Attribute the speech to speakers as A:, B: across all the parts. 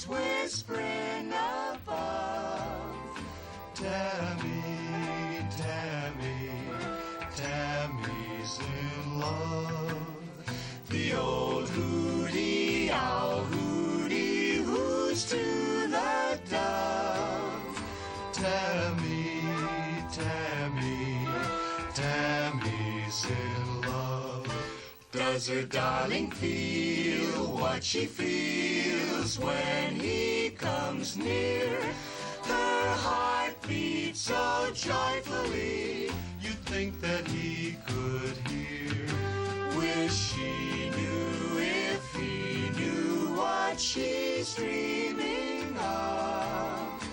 A: birds whispering above. Tammy, Tammy, Tammy's in love. The old hooty owl hooty hoos to the dove. Tammy, Tammy, Tammy's in love. Does her darling feel what she feels when he comes near? Her heart beats so joyfully, you'd think that he could hear. Wish she knew if he knew what she's dreaming of.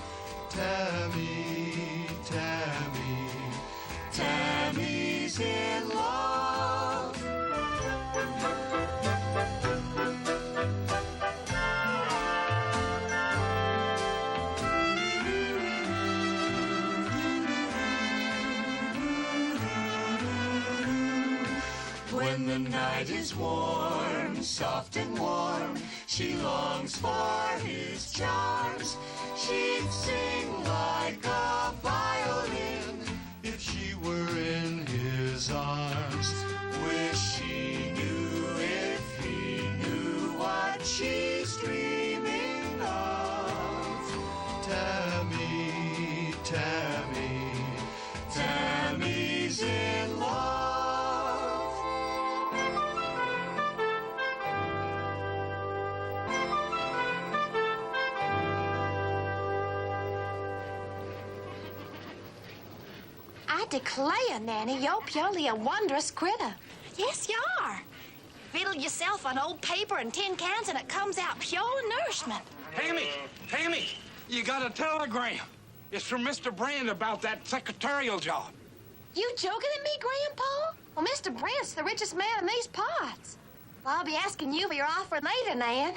A: Tammy, Tammy, Tammy's in love. When the night is warm, soft and warm, she longs for his charms. She'd sing like a violin if she were in his arms. Wish she knew if he knew what she's dreaming of. Tammy, Tammy, Tammy's in love.
B: I declare, Nanny, you're purely a wondrous critter.
C: Yes, you are. Fiddle yourself on old paper and tin cans and it comes out pure nourishment.
D: Tammy, you got a telegram. It's from Mr. Brand about that secretarial job.
B: You joking at me, Grandpa? Well, Mr. Brent's the richest man in these parts. Well, I'll be asking you for your offer later, Nan.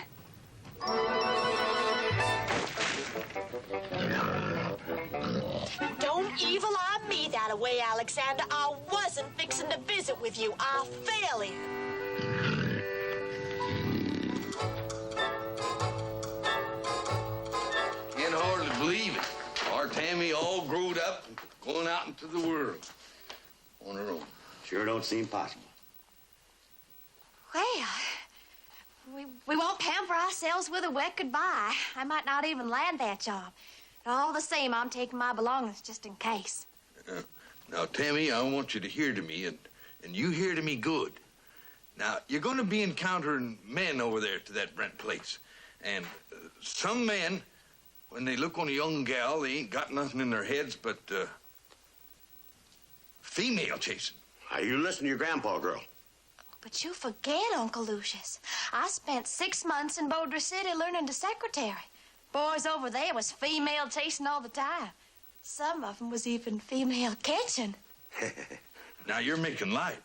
C: Don't evil eye me that way, Alexander. I wasn't fixing to visit with you. I fail you.
E: Can't hardly believe it. Our Tammy all growed up and going out into the world on her own.
F: Sure don't seem possible.
B: Well, we won't pamper ourselves with a wet goodbye. I might not even land that job. But all the same, I'm taking my belongings just in case.
E: Now, Tammy, I want you to hear to me, and you hear to me good. Now, you're going to be encountering men over there to that Brent place. And some men, when they look on a young gal, they ain't got nothing in their heads but female chasing.
F: Now, you listen to your grandpa, girl.
B: But you forget, Uncle Lucius. I spent 6 months in Boulder City learning to secretary. Boys over there was female chasing all the time. Some of them was even female catching.
E: Now, you're making light.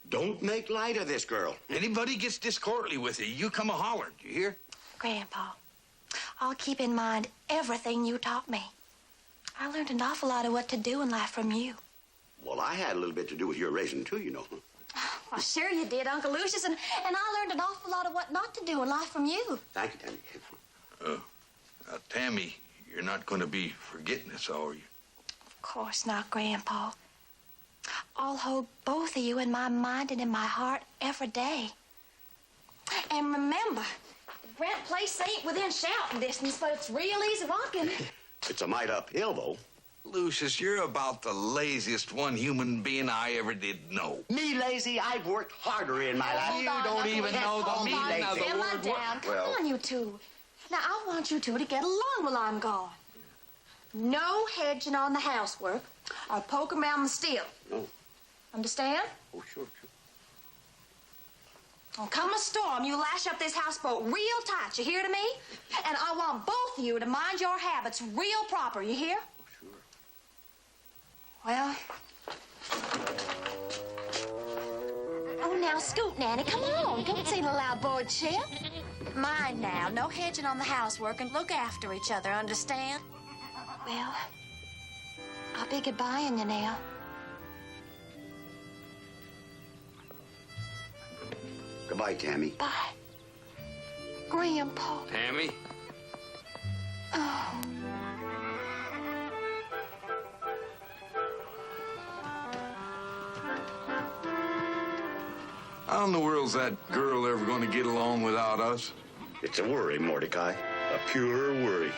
F: Don't make light of this, girl.
E: Anybody gets discourtely with you, you come a-hollering, you hear?
B: Grandpa, I'll keep in mind everything you taught me. I learned an awful lot of what to do in life from you.
F: Well, I had a little bit to do with your raising, too, you know.
B: Well, sure you did, Uncle Lucius, and I learned an awful lot of what not to do in life from you.
F: Thank you, Tammy.
E: Now, Tammy, you're not going to be forgetting us, are you?
B: Of course not, Grandpa. I'll hold both of you in my mind and in my heart every day. And remember, the Brent place ain't within shouting distance, but it's real easy walking.
F: It's a mite uphill, though.
E: Lucius, you're about the laziest one human being I ever did know.
F: Me lazy? I've worked harder in my life.
B: Hold
F: You
B: on,
F: don't
B: Uncle
F: even
B: Lucius.
F: know the
B: Hold
F: meaning
B: on,
F: of the
B: simmer
F: word
B: down. Come
F: Well,
B: on, you two. Now, I want you two to get along while I'm gone. No hedging on the housework or poking around the steel.
F: No.
B: Understand?
F: Oh, sure.
B: Well, come a storm, you lash up this houseboat real tight, you hear to me? And I want both of you to mind your habits real proper, you hear?
F: Oh, sure.
B: Well... Oh, now, scoot, Nanny, come on. Don't say no loud board ship. Mind now, no hedging on the housework and look after each other, understand? Well, I'll be goodbying you now.
F: Goodbye, Tammy.
B: Bye. Grandpa.
E: Tammy,
B: Oh.
E: How in the world's that girl ever going to get along without us?
F: It's a worry, Mordecai. A pure worry.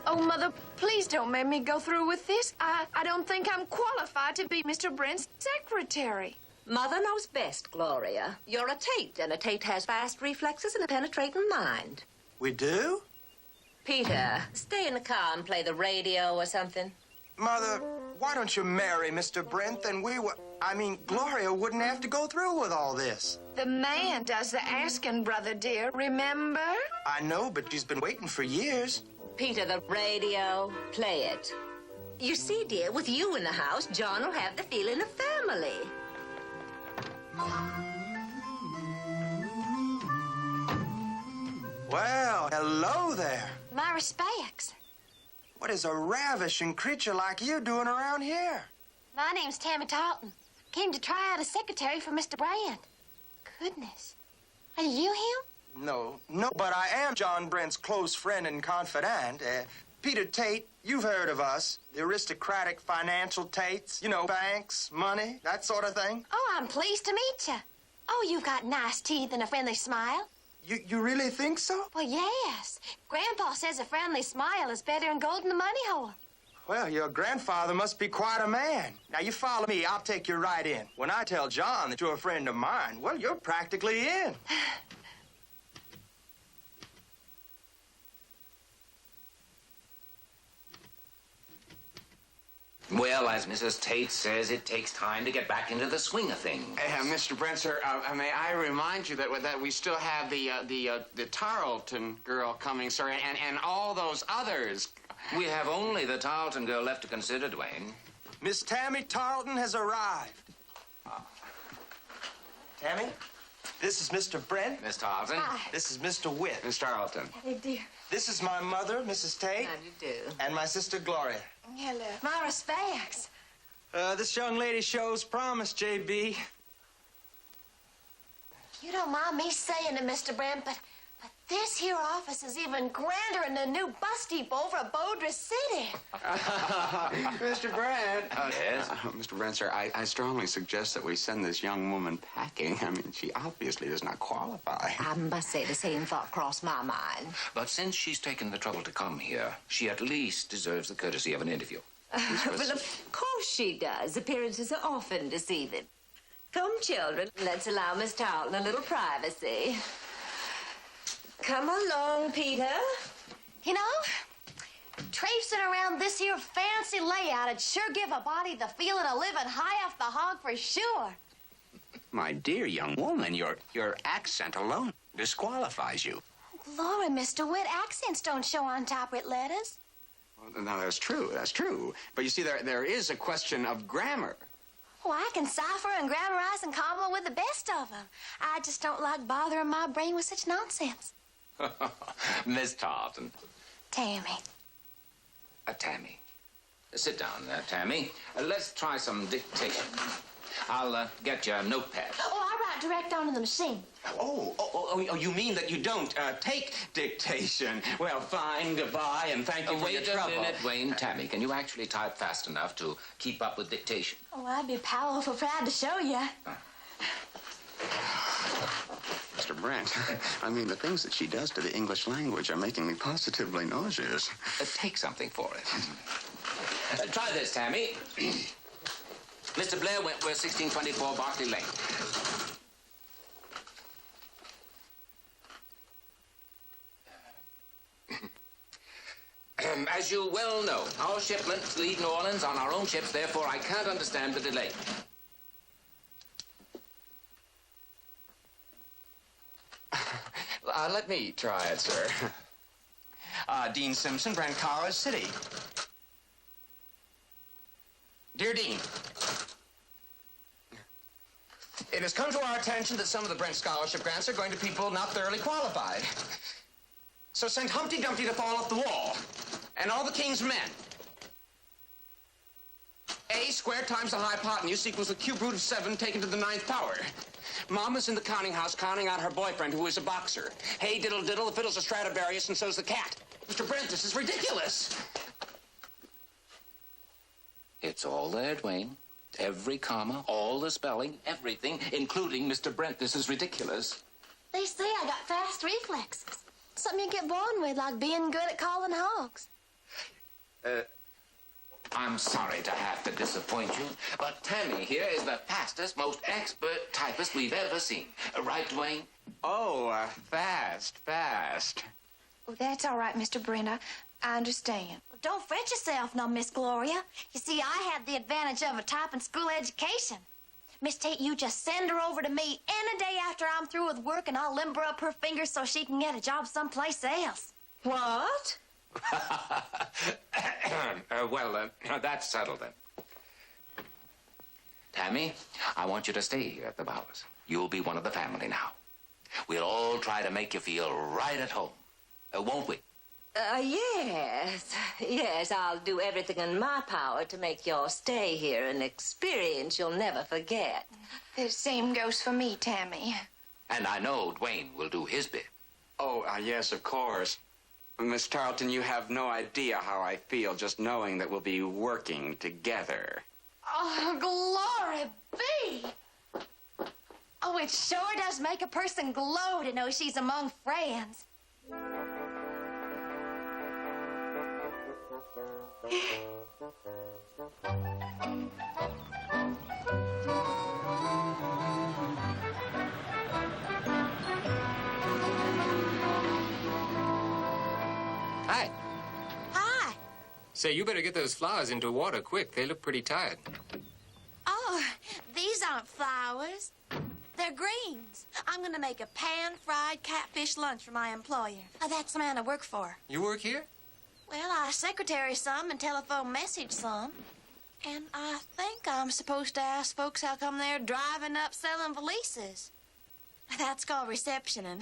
G: Oh, Mother, please don't make me go through with this. I don't think I'm qualified to be Mr. Brent's secretary.
H: Mother knows best, Gloria. You're a Tate, and a Tate has fast reflexes and a penetrating mind.
I: We do?
H: Peter, stay in the car and play the radio or something.
I: Mother, why don't you marry Mr. Brent? Then Gloria wouldn't have to go through with all this.
G: The man does the asking, brother dear, remember?
I: I know, but she's been waiting for years.
H: Peter, the radio, play it. You see, dear, with you in the house, John will have the feeling of family.
I: Well, hello there.
B: My respects.
I: What is a ravishing creature like you doing around here?
B: My name's Tammy Tarleton. Came to try out as secretary for Mr. Brand. Goodness. Are you him?
I: No, but I am John Brent's close friend and confidant. Peter Tate, you've heard of us. The aristocratic financial Tates. You know, banks, money, that sort of thing.
B: Oh, I'm pleased to meet you. Oh, you've got nice teeth and a friendly smile.
I: You really think so?
B: Well, yes. Grandpa says a friendly smile is better than gold in the money hole.
I: Well, your grandfather must be quite a man. Now, you follow me. I'll take you right in. When I tell John that you're a friend of mine, well, you're practically in.
J: Well, as Mrs. Tate says, it takes time to get back into the swing of things.
K: Mr. Brent, sir, may I remind you that we still have the Tarleton girl coming, sir, and all those others.
J: We have only the Tarleton girl left to consider, Dwayne.
I: Miss Tammy Tarleton has arrived. Tammy, this is Mr. Brent.
J: Miss Tarleton.
B: Hi.
I: This is Mr. Witt.
J: Miss Tarleton.
B: Hey, dear.
I: This is my mother, Mrs. Tate.
H: How do you do?
I: And my sister, Gloria.
B: Hello. My respects.
I: This young lady shows promise, J.B.
B: You don't mind me saying it, Mr. Brand, but this here office is even grander than the new bus depot over at Bodra City.
K: Mr. Brent.
J: Yes?
K: Mr. Brent, sir, I strongly suggest that we send this young woman packing. I mean, she obviously does not qualify.
H: I must say the same thought crossed my mind.
J: But since she's taken the trouble to come here, she at least deserves the courtesy of an interview.
H: Well, of course she does. Appearances are often deceiving. Come, children, let's allow Miss Tarleton a little privacy. Come along, Peter.
B: You know, traipsing around this here fancy layout, it'd sure give a body the feeling of living high off the hog for sure.
K: My dear young woman, your accent alone disqualifies you.
B: Glory, Mr. Witt, accents don't show on typewritten letters.
K: Well, now, that's true. But you see, there is a question of grammar.
B: Oh, I can cipher and grammarize and combo with the best of them. I just don't like bothering my brain with such nonsense.
J: Miss Tarleton.
B: Tammy.
J: Tammy. Sit down, Tammy. Let's try some dictation. I'll get you a notepad.
B: Oh, I write direct onto the machine.
K: Oh, you mean that you don't take dictation? Well, fine, goodbye, and thank you for your trouble.
J: Wait a minute, Wayne. Tammy, can you actually type fast enough to keep up with dictation?
B: Oh, I'd be powerful proud to show you.
K: Mr. Brent, I mean, the things that she does to the English language are making me positively nauseous.
J: Take something for it. Try this, Tammy. Mr. Blair Wentworth, 1624 Berkeley Lane. As you well know, our shipments leave New Orleans on our own ships, therefore I can't understand the delay.
K: Let me try it, sir. Dean Simpson, Brent College City. Dear Dean. It has come to our attention that some of the Brent Scholarship grants are going to people not thoroughly qualified. So send Humpty Dumpty to fall off the wall. And all the king's men. A squared times the hypotenuse equals the cube root of 7 taken to the 9th power. Mama's in the counting house counting out her boyfriend, who is a boxer. Hey, diddle diddle, the fiddle's a Stradivarius, and so's the cat. Mr. Brent, this is ridiculous.
J: It's all there, Dwayne. Every comma, all the spelling, everything, including Mr. Brent. This is ridiculous.
B: They say I got fast reflexes. Something you get born with, like being good at calling hogs.
J: I'm sorry to have to disappoint you, but Tammy here is the fastest, most expert typist we've ever seen. Right, Dwayne?
K: Oh, fast.
G: Oh, that's all right, Mr. Brent. I understand.
B: Well, don't fret yourself, no, Miss Gloria. You see, I had the advantage of a typing school education. Miss Tate, you just send her over to me any day after I'm through with work, and I'll limber up her fingers so she can get a job someplace else.
H: What?
J: That's settled then. Tammy, I want you to stay here at the Bowers. You'll be one of the family now. We'll all try to make you feel right at home. Won't we?
H: Yes, I'll do everything in my power to make your stay here an experience you'll never forget.
G: The same goes for me, Tammy.
J: And I know Dwayne will do his bit.
K: Oh, yes, of course. Miss Tarleton, you have no idea how I feel just knowing that we'll be working together.
B: Oh, glory be! Oh, it sure does make a person glow to know she's among friends.
L: Hi.
B: Hi.
L: Say, you better get those flowers into water quick. They look pretty tired.
B: Oh, these aren't flowers. They're greens. I'm going to make a pan-fried catfish lunch for my employer. That's the man I work for.
L: You work here?
B: Well, I secretary some and telephone message some. And I think I'm supposed to ask folks how come they're driving up selling valises. That's called receptioning.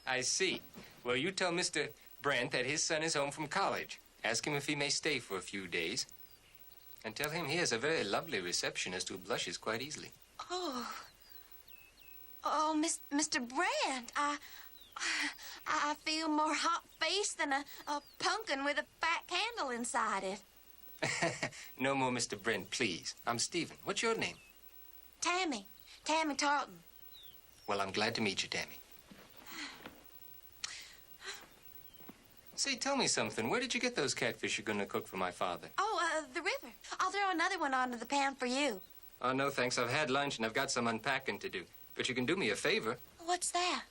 L: I see. Well, you tell Mr. Brent that his son is home from college. Ask him if he may stay for a few days. And tell him he has a very lovely receptionist who blushes quite easily.
B: Oh, Mr. Brent, I feel more hot-faced than a pumpkin with a fat candle inside it.
L: No more Mr. Brent, please. I'm Stephen. What's your name?
B: Tammy Tarleton.
L: Well, I'm glad to meet you, Tammy. Say, tell me something. Where did you get those catfish you're going to cook for my father?
B: Oh, the river. I'll throw another one onto the pan for you.
L: Oh, no, thanks. I've had lunch and I've got some unpacking to do. But you can do me a favor.
B: What's that?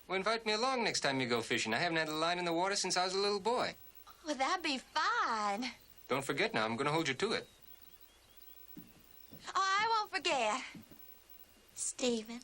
L: Well, invite me along next time you go fishing. I haven't had a line in the water since I was a little boy.
B: Well, that'd be fine.
L: Don't forget now. I'm going to hold you to it.
B: Oh, I won't forget. Stephen.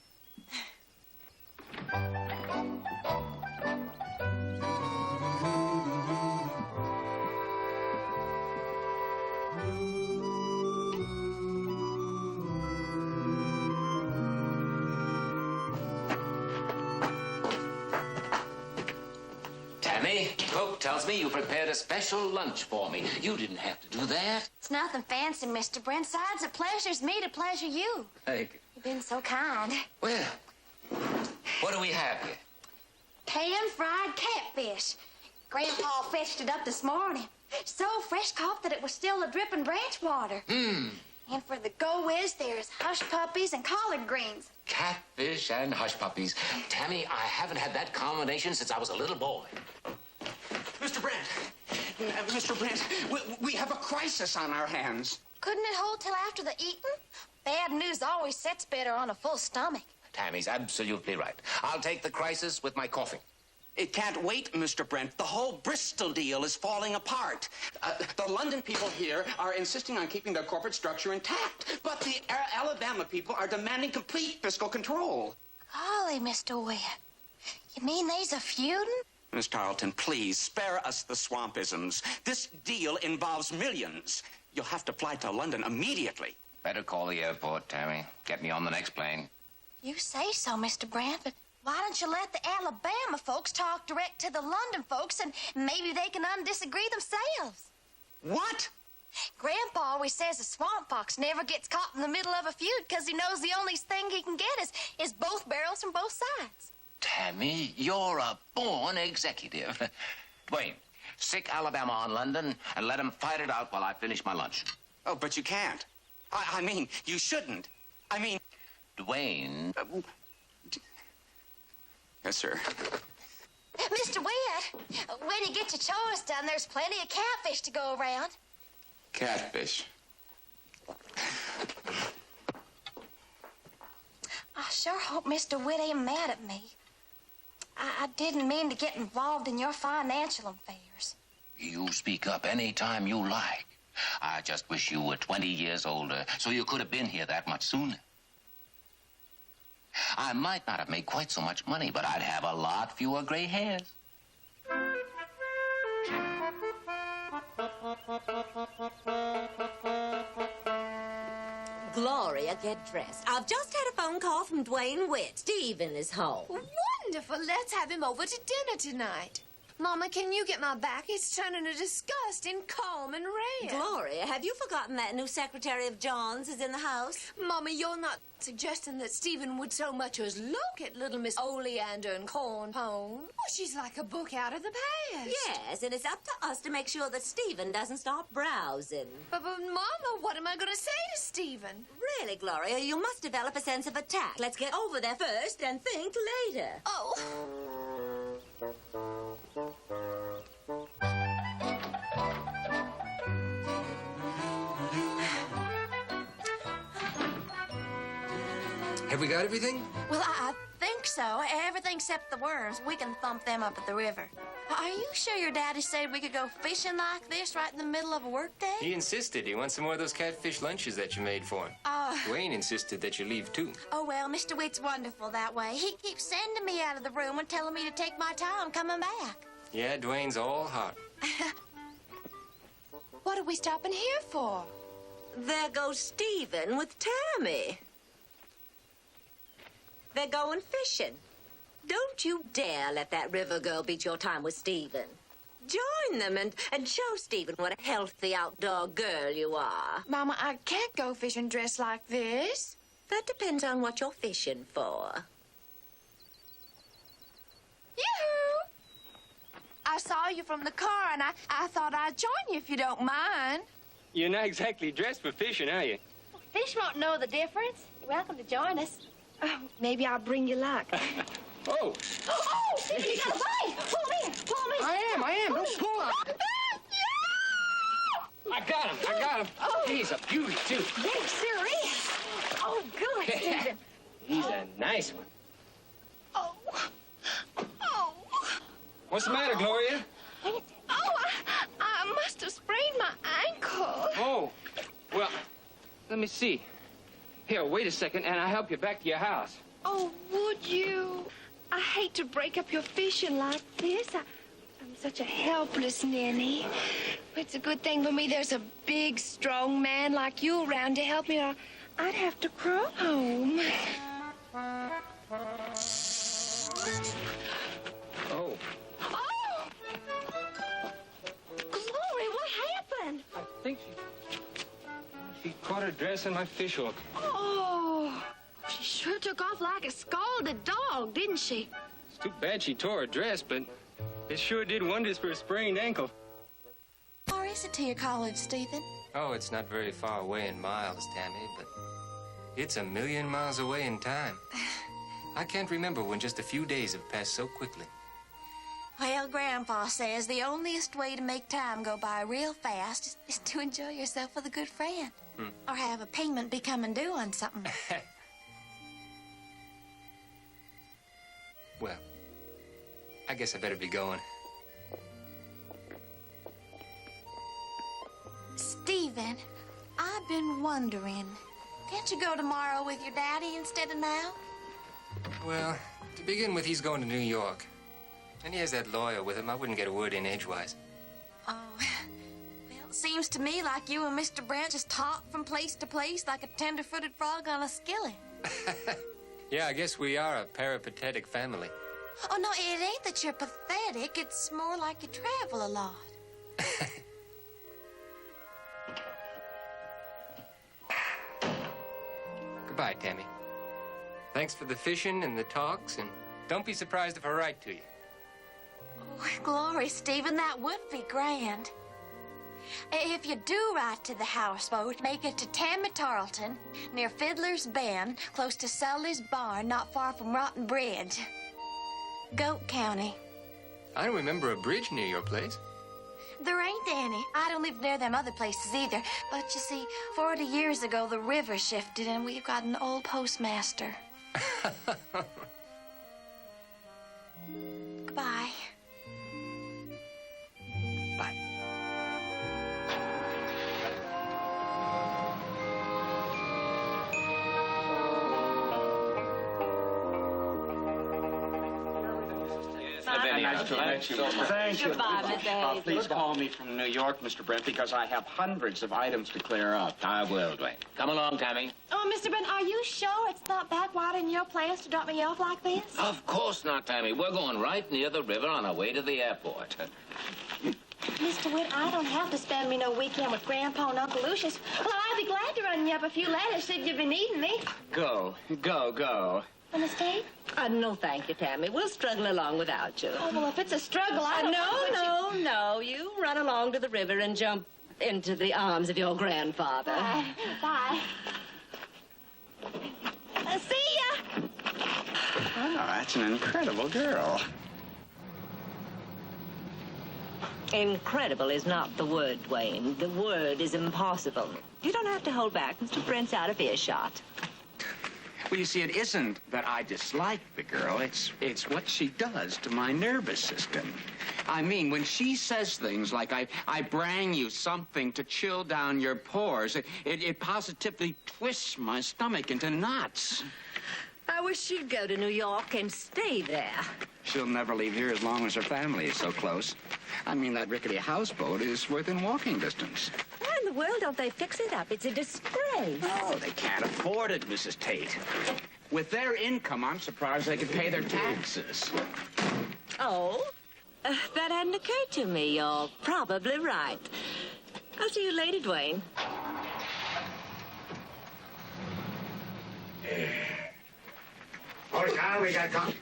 J: Tammy, cook tells me you prepared a special lunch for me. You didn't have to do that.
B: It's nothing fancy, Mr. Brent. Besides, it pleasures me to pleasure you.
J: Thank you.
B: You've been so kind.
J: Well, what do we have here?
B: Pan-fried catfish. Grandpa fetched it up this morning. So fresh caught that it was still a dripping branch water. And for the go-whiz, there's hush puppies and collard greens.
J: Catfish and hush puppies. Tammy, I haven't had that combination since I was a little boy.
K: Mr. Brent, we have a crisis on our hands.
B: Couldn't it hold till after the eating? Bad news always sets better on a full stomach.
J: Tammy's absolutely right. I'll take the crisis with my coffee.
K: It can't wait, Mr. Brent. The whole Bristol deal is falling apart. The London people here are insisting on keeping their corporate structure intact, but the Alabama people are demanding complete fiscal control.
B: Golly, Mr. Witt. You mean they's a feuding?
K: Miss Tarleton, please, spare us the swampisms. This deal involves millions. You'll have to fly to London immediately.
J: Better call the airport, Tammy. Get me on the next plane.
B: You say so, Mr. Brant, but why don't you let the Alabama folks talk direct to the London folks and maybe they can disagree themselves?
K: What?
B: Grandpa always says the swamp fox never gets caught in the middle of a feud because he knows the only thing he can get is both barrels from both sides.
J: Tammy, you're a born executive. Dwayne, stick Alabama on London and let him fight it out while I finish my lunch.
K: Oh, but you can't. I mean, you shouldn't. I mean...
J: Dwayne...
K: Yes, sir.
B: Mr. Witt, when you get your chores done, there's plenty of catfish to go around.
K: Catfish.
B: I sure hope Mr. Witt ain't mad at me. I didn't mean to get involved in your financial affairs.
J: You speak up any time you like. I just wish you were 20 years older, so you could have been here that much sooner. I might not have made quite so much money, but I'd have a lot fewer gray hairs.
H: Gloria, get dressed. I've just had a phone call from Dwayne Witt. Stephen is home.
G: Wonderful. Let's have him over to dinner tonight. Mama, can you get my back? It's turning to disgust in calm and red.
H: Gloria, have you forgotten that new secretary of John's is in the house?
G: Mama, you're not suggesting that Stephen would so much as look at little Miss Oleander and Cornpone? Well, she's like a book out of the past.
H: Yes, and it's up to us to make sure that Stephen doesn't stop browsing.
G: But Mama, what am I going to say to Stephen?
H: Really, Gloria, you must develop a sense of attack. Let's get over there first and think later.
G: Oh.
L: Have we got everything?
B: Well, I think so. Everything except the worms. We can thump them up at the river. Are you sure your daddy said we could go fishing like this right in the middle of a workday?
L: He insisted. He wants some more of those catfish lunches that you made for him. Dwayne insisted that you leave, too.
B: Oh, well, Mr. Witt's wonderful that way. He keeps sending me out of the room and telling me to take my time coming back.
L: Yeah, Dwayne's all heart.
G: What are we stopping here for?
H: There goes Stephen with Tammy. They're going fishing. Don't you dare let that river girl beat your time with Stephen. Join them and show Stephen what a healthy outdoor girl you are.
G: Mama, I can't go fishing dressed like this.
H: That depends on what you're fishing for.
G: Yoo-hoo! I saw you from the car, and I thought I'd join you if you don't mind.
L: You're not exactly dressed for fishing, are you?
C: Well, fish won't know the difference. You're welcome to join us.
G: Oh, maybe I'll bring you luck.
L: Oh!
C: Oh, you got a bite! Pull me!
L: I am. Don't pull on. I got him.
C: Oh.
L: He's a beauty, too.
C: Yes, sir is. Oh, good, Stephen.
L: He's a nice one.
G: Oh. Oh.
L: What's the matter, Gloria?
G: Oh, I must have sprained my ankle.
L: Oh, well, let me see. Here, wait a second, and I'll help you back to your house.
G: Oh, would you? I hate to break up your fishing like this. I'm such a helpless ninny. It's a good thing for me there's a big, strong man like you around to help me, or I'd have to crawl home.
L: Oh.
G: Oh! Glory, what happened?
L: I think she caught her dress in my fish hook.
G: Oh, she sure took off like a scalded dog, didn't she?
L: It's too bad she tore her dress, but it sure did wonders for a sprained ankle.
B: How far is it to your college, Stephen?
L: Oh, it's not very far away in miles, Tammy, but it's a million miles away in time. I can't remember when just a few days have passed so quickly.
B: Well, Grandpa says the onlyest way to make time go by real fast is to enjoy yourself with a good friend. Or have a payment be coming due on something.
L: Well, I guess I better be going.
B: Stephen, I've been wondering, can't you go tomorrow with your daddy instead of now?
L: Well, to begin with, he's going to New York. And he has that lawyer with him. I wouldn't get a word in edgewise.
B: Oh, well, seems to me like you and Mr. Brent just hop from place to place like a tender-footed frog on a skillet.
L: Yeah, I guess we are a peripatetic family.
B: Oh, no, it ain't that you're pathetic. It's more like you travel a lot.
L: Goodbye, Tammy. Thanks for the fishing and the talks, and don't be surprised if I write to you.
B: Oh, glory, Stephen, that would be grand. If you do write to the houseboat, make it to Tammy Tarleton, near Fiddler's Bend, close to Sully's Barn, not far from Rotten Bridge. Goat County.
L: I don't remember a bridge near your place.
B: There ain't any. I don't live near them other places either. But you see, 40 years ago, the river shifted, and we've got an old postmaster. Goodbye.
L: Bye.
K: Nice to meet you. Thank you.
M: Goodbye, Miss Hayes.
K: Please call me from New York, Mr. Brent, because I have hundreds of items to clear up.
J: I will, Dwayne. Come along, Tammy.
C: Oh, Mr. Brent, are you sure it's not backwater in your plans to drop me off like this?
J: Of course not, Tammy. We're going right near the river on our way to the airport.
C: Mr. Witt, I don't have to spend me no weekend with Grandpa and Uncle Lucius. Well, I'd be glad to run you up a few letters should you be needing me.
K: Go.
C: Miss Tate?
H: No, thank you, Tammy. We'll struggle along without you.
C: Oh, well, if it's a struggle, I don't know.
H: No. You run along to the river and jump into the arms of your grandfather.
C: Bye. See ya.
K: Oh, that's an incredible girl.
H: Incredible is not the word, Dwayne. The word is impossible. You don't have to hold back. Mr. Brent's out of earshot.
K: Well, you see, it isn't that I dislike the girl. It's what she does to my nervous system. I mean, when she says things like, I bring you something to chill down your pores, it positively twists my stomach into knots.
H: I wish she'd go to New York and stay there.
K: She'll never leave here as long as her family is so close. I mean, that rickety houseboat is within walking distance.
H: Why in the world don't they fix it up? It's a disgrace.
K: Oh, they can't afford it, Mrs. Tate. With their income, I'm surprised they could pay their taxes.
H: Oh? That hadn't occurred to me. You're probably right. I'll see you later, Dwayne.
F: Mordecai, we got company.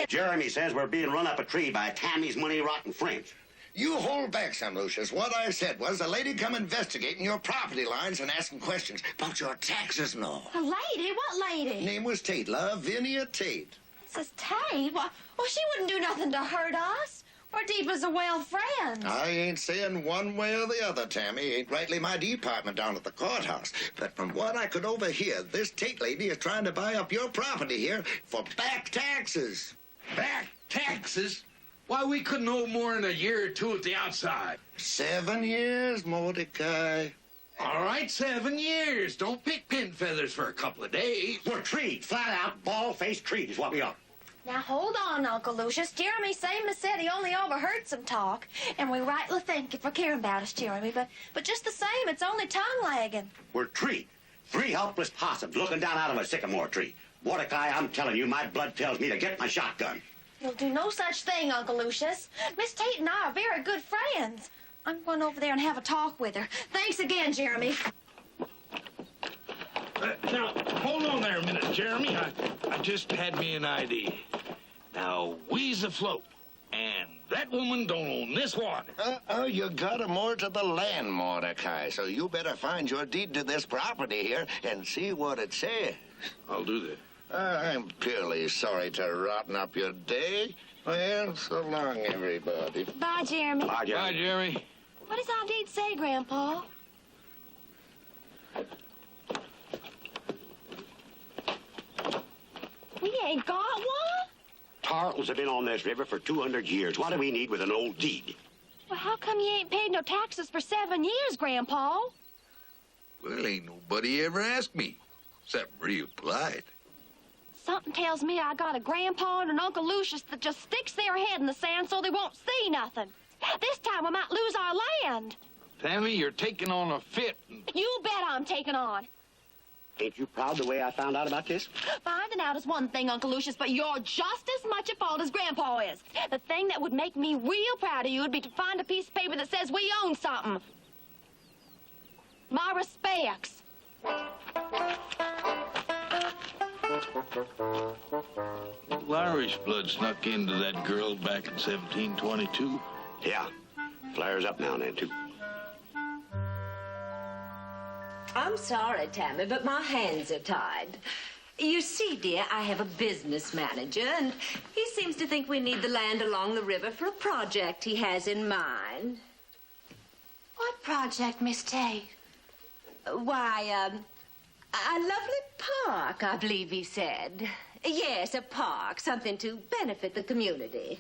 F: Jeremy says we're being run up a tree by Tammy's money-rotten friends.
N: You hold back some, Lucius. What I said was a lady come investigating your property lines and asking questions about your taxes and all.
C: A lady? What lady?
N: Name was Tate, Lavinia Tate.
C: Mrs. Tate? Well, she wouldn't do nothing to hurt us. We're deep as a well friends.
N: I ain't saying one way or the other, Tammy. Ain't rightly my department down at the courthouse. But from what I could overhear, this Tate lady is trying to buy up your property here for back taxes.
E: Back taxes? Why, we couldn't owe more than a year or two at the outside.
N: 7 years, Mordecai.
E: All right, 7 years. Don't pick pin feathers for a couple of days.
F: We're treed, flat out, bald-faced treed is what we are.
C: Now, hold on, Uncle Lucius. Jeremy same as said he only overheard some talk. And we rightly thank you for caring about us, Jeremy. But just the same, it's only tongue-lagging.
F: We're treed. 3 helpless possums looking down out of a sycamore tree. Mordecai, I'm telling you, my blood tells me to get my shotgun.
C: You'll do no such thing, Uncle Lucius. Miss Tate and I are very good friends. I'm going over there and have a talk with her. Thanks again, Jeremy.
E: Now, hold on there a minute, Jeremy. I just had me an idea. Now, we's afloat, and that woman don't own this water.
N: You got her more to the land, Mordecai, so you better find your deed to this property here and see what it says.
E: I'll do that.
N: I'm purely sorry to rotten up your day. Well, so long, everybody.
C: Bye, Jeremy.
E: Bye, Jeremy.
C: What does our deed say, Grandpa? We ain't got one?
F: Tartles have been on this river for 200 years. What do we need with an old deed?
C: Well, how come you ain't paid no taxes for 7 years, Grandpa?
E: Well, ain't nobody ever asked me, except real polite.
C: Something tells me I got a grandpa and an Uncle Lucius that just sticks their head in the sand so they won't see nothing. This time we might lose our land.
D: Tammy, you're taking on a fit.
C: You bet I'm taking on.
F: Ain't you proud the way I found out about this?
C: Finding out is one thing, Uncle Lucius, but you're just as much at fault as Grandpa is. The thing that would make me real proud of you would be to find a piece of paper that says we own something. My respects.
E: Little Irish blood snuck into that girl back in 1722.
F: Yeah. Flares up now and then, too.
H: I'm sorry, Tammy, but my hands are tied. You see, dear, I have a business manager, and he seems to think we need the land along the river for a project he has in mind.
B: What project, Miss Tate?
H: Why, a lovely park, I believe he said. Yes, a park, something to benefit the community.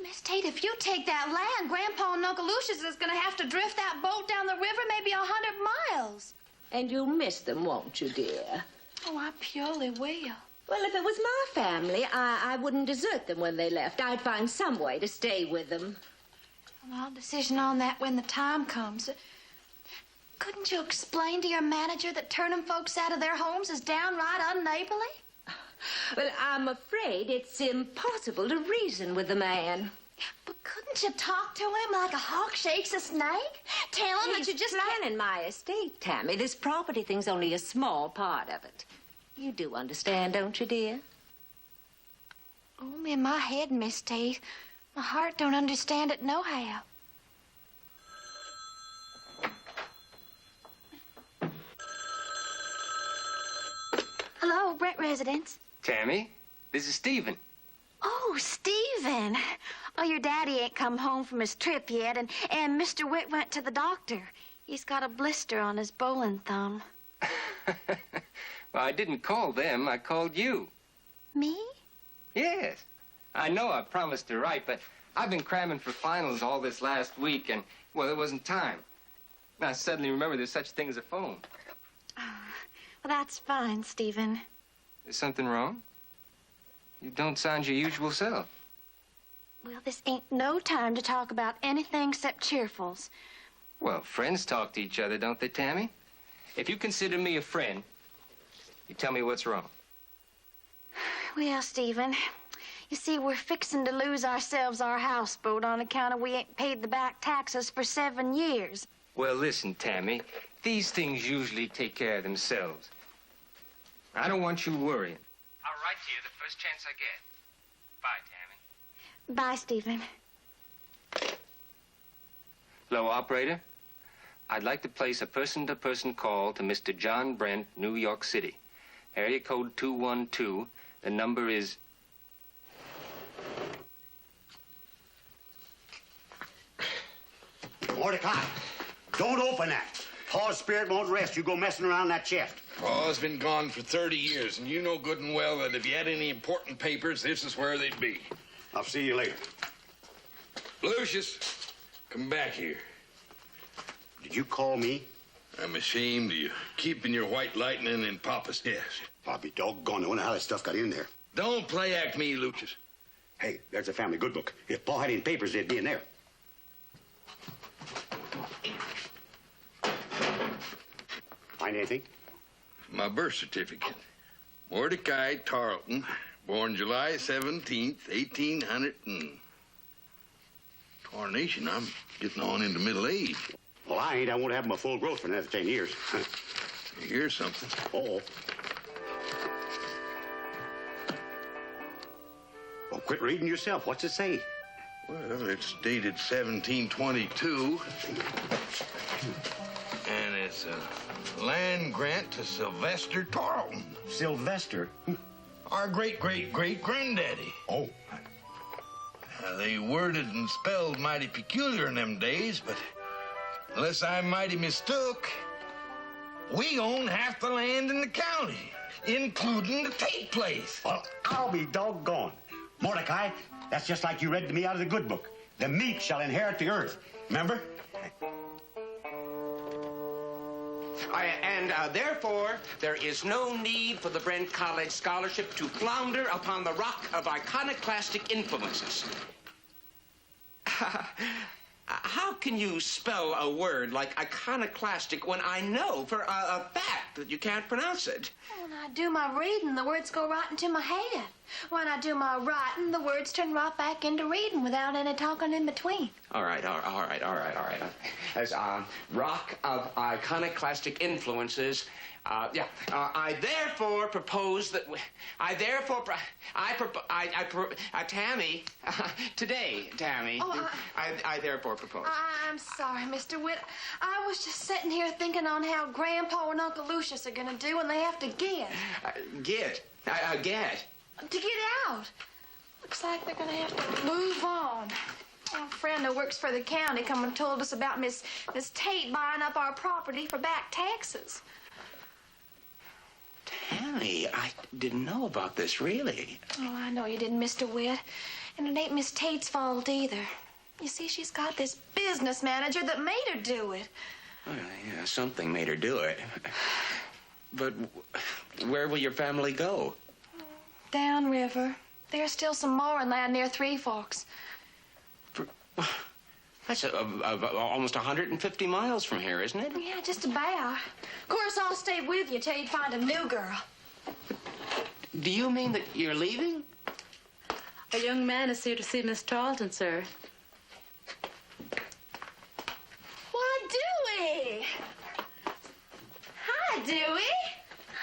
B: Miss Tate, if you take that land, Grandpa and Uncle Lucius is going to have to drift that boat down the river maybe 100 miles.
H: And you'll miss them, won't you, dear?
B: Oh, I purely will.
H: Well, if it was my family, I wouldn't desert them when they left. I'd find some way to stay with them.
B: Well, I'll decision on that when the time comes. Couldn't you explain to your manager that turning folks out of their homes is downright unneighborly?
H: Well, I'm afraid it's impossible to reason with the man.
B: But couldn't you talk to him like a hawk shakes a snake? Tell him that you just
H: planning my estate, Tammy. This property thing's only a small part of it. You do understand, don't you, dear?
B: Only in my head, Miss Tate. My heart don't understand it nohow. Hello, Brent residence.
L: Tammy, this is Stephen.
B: Oh, Stephen. Oh, your daddy ain't come home from his trip yet, and Mr. Witt went to the doctor. He's got a blister on his bowling thumb.
L: Well, I didn't call them. I called you.
B: Me?
L: Yes. I know I promised to write, but I've been cramming for finals all this last week, and, well, there wasn't time. And I suddenly remembered there's such a thing as a phone.
B: Well, that's fine, Stephen.
L: Is something wrong? You don't sound your usual self.
B: Well, this ain't no time to talk about anything except cheerfuls.
L: Well, friends talk to each other, don't they, Tammy? If you consider me a friend, you tell me what's wrong.
B: Well, Stephen, you see, we're fixing to lose ourselves our houseboat on account of we ain't paid the back taxes for 7 years.
L: Well, listen, Tammy, these things usually take care of themselves. I don't want you worrying. I'll write to you the first chance I get. Bye, Tammy.
B: Bye, Stephen.
L: Hello, operator. I'd like to place a person-to-person call to Mr. John Brent, New York City. Area code 212. The number is...
F: Mordecai, don't open that. Pa's spirit won't rest. You go messing around that chest.
E: Pa's been gone for 30 years, and you know good and well that if you had any important papers, this is where they'd be.
F: I'll see you later.
E: Lucius, come back here.
F: Did you call me?
E: I'm ashamed of you, keeping your white lightning in Papa's desk.
F: I'll be doggone. I wonder how that stuff got in there.
E: Don't play act me, Lucius.
F: Hey, there's a family good book. If Pa had any papers, they'd be in there. Find anything?
E: My birth certificate. Mordecai Tarleton, born July 17th, 1800 and... Tarnation, I'm getting on into middle age.
F: Well, I ain't. I won't have my full growth for another 10 years.
E: Here's something.
F: Uh-oh. Well, quit reading yourself. What's it say?
E: Well, it's dated 1722. And it's a land grant to Sylvester Tarleton.
F: Sylvester?
E: Our great-great-great-granddaddy.
F: Oh.
E: They worded and spelled mighty peculiar in them days, but unless I'm mighty mistook, we own half the land in the county, including the Tate place.
F: Well, I'll be doggone. Mordecai, that's just like you read to me out of the good book. The meek shall inherit the earth. Remember?
K: Therefore, there is no need for the Brent College Scholarship to flounder upon the rock of iconoclastic influences. How can you spell a word like iconoclastic when I know for a fact that you can't pronounce it?
C: When I do my reading, the words go right into my head. When I do my writing, the words turn right back into reading without any talking in between.
K: All right. As rock of iconoclastic influences, I therefore propose that Tammy, today, Tammy, I therefore propose.
C: I'm sorry, Mr. Witt. I was just sitting here thinking on how Grandpa and Uncle Lucius are gonna do when they have to get.
K: Get?
C: To get out. Looks like they're gonna have to move on. Our friend who works for the county come and told us about Miss Tate buying up our property for back taxes.
K: Tammy, I didn't know about this, really.
C: Oh, I know you didn't, Mr. Witt. And it ain't Miss Tate's fault either. You see, she's got this business manager that made her do it.
K: Well, yeah, something made her do it. But where will your family go?
C: Downriver. There's still some mooring land near Three Forks.
K: That's almost 150 miles from here, isn't it?
C: Yeah, just about. Of course, I'll stay with you till you find a new girl.
K: Do you mean that you're leaving?
M: A young man is here to see Miss Tarleton, sir.
C: Why, Dewey! Hi, Dewey.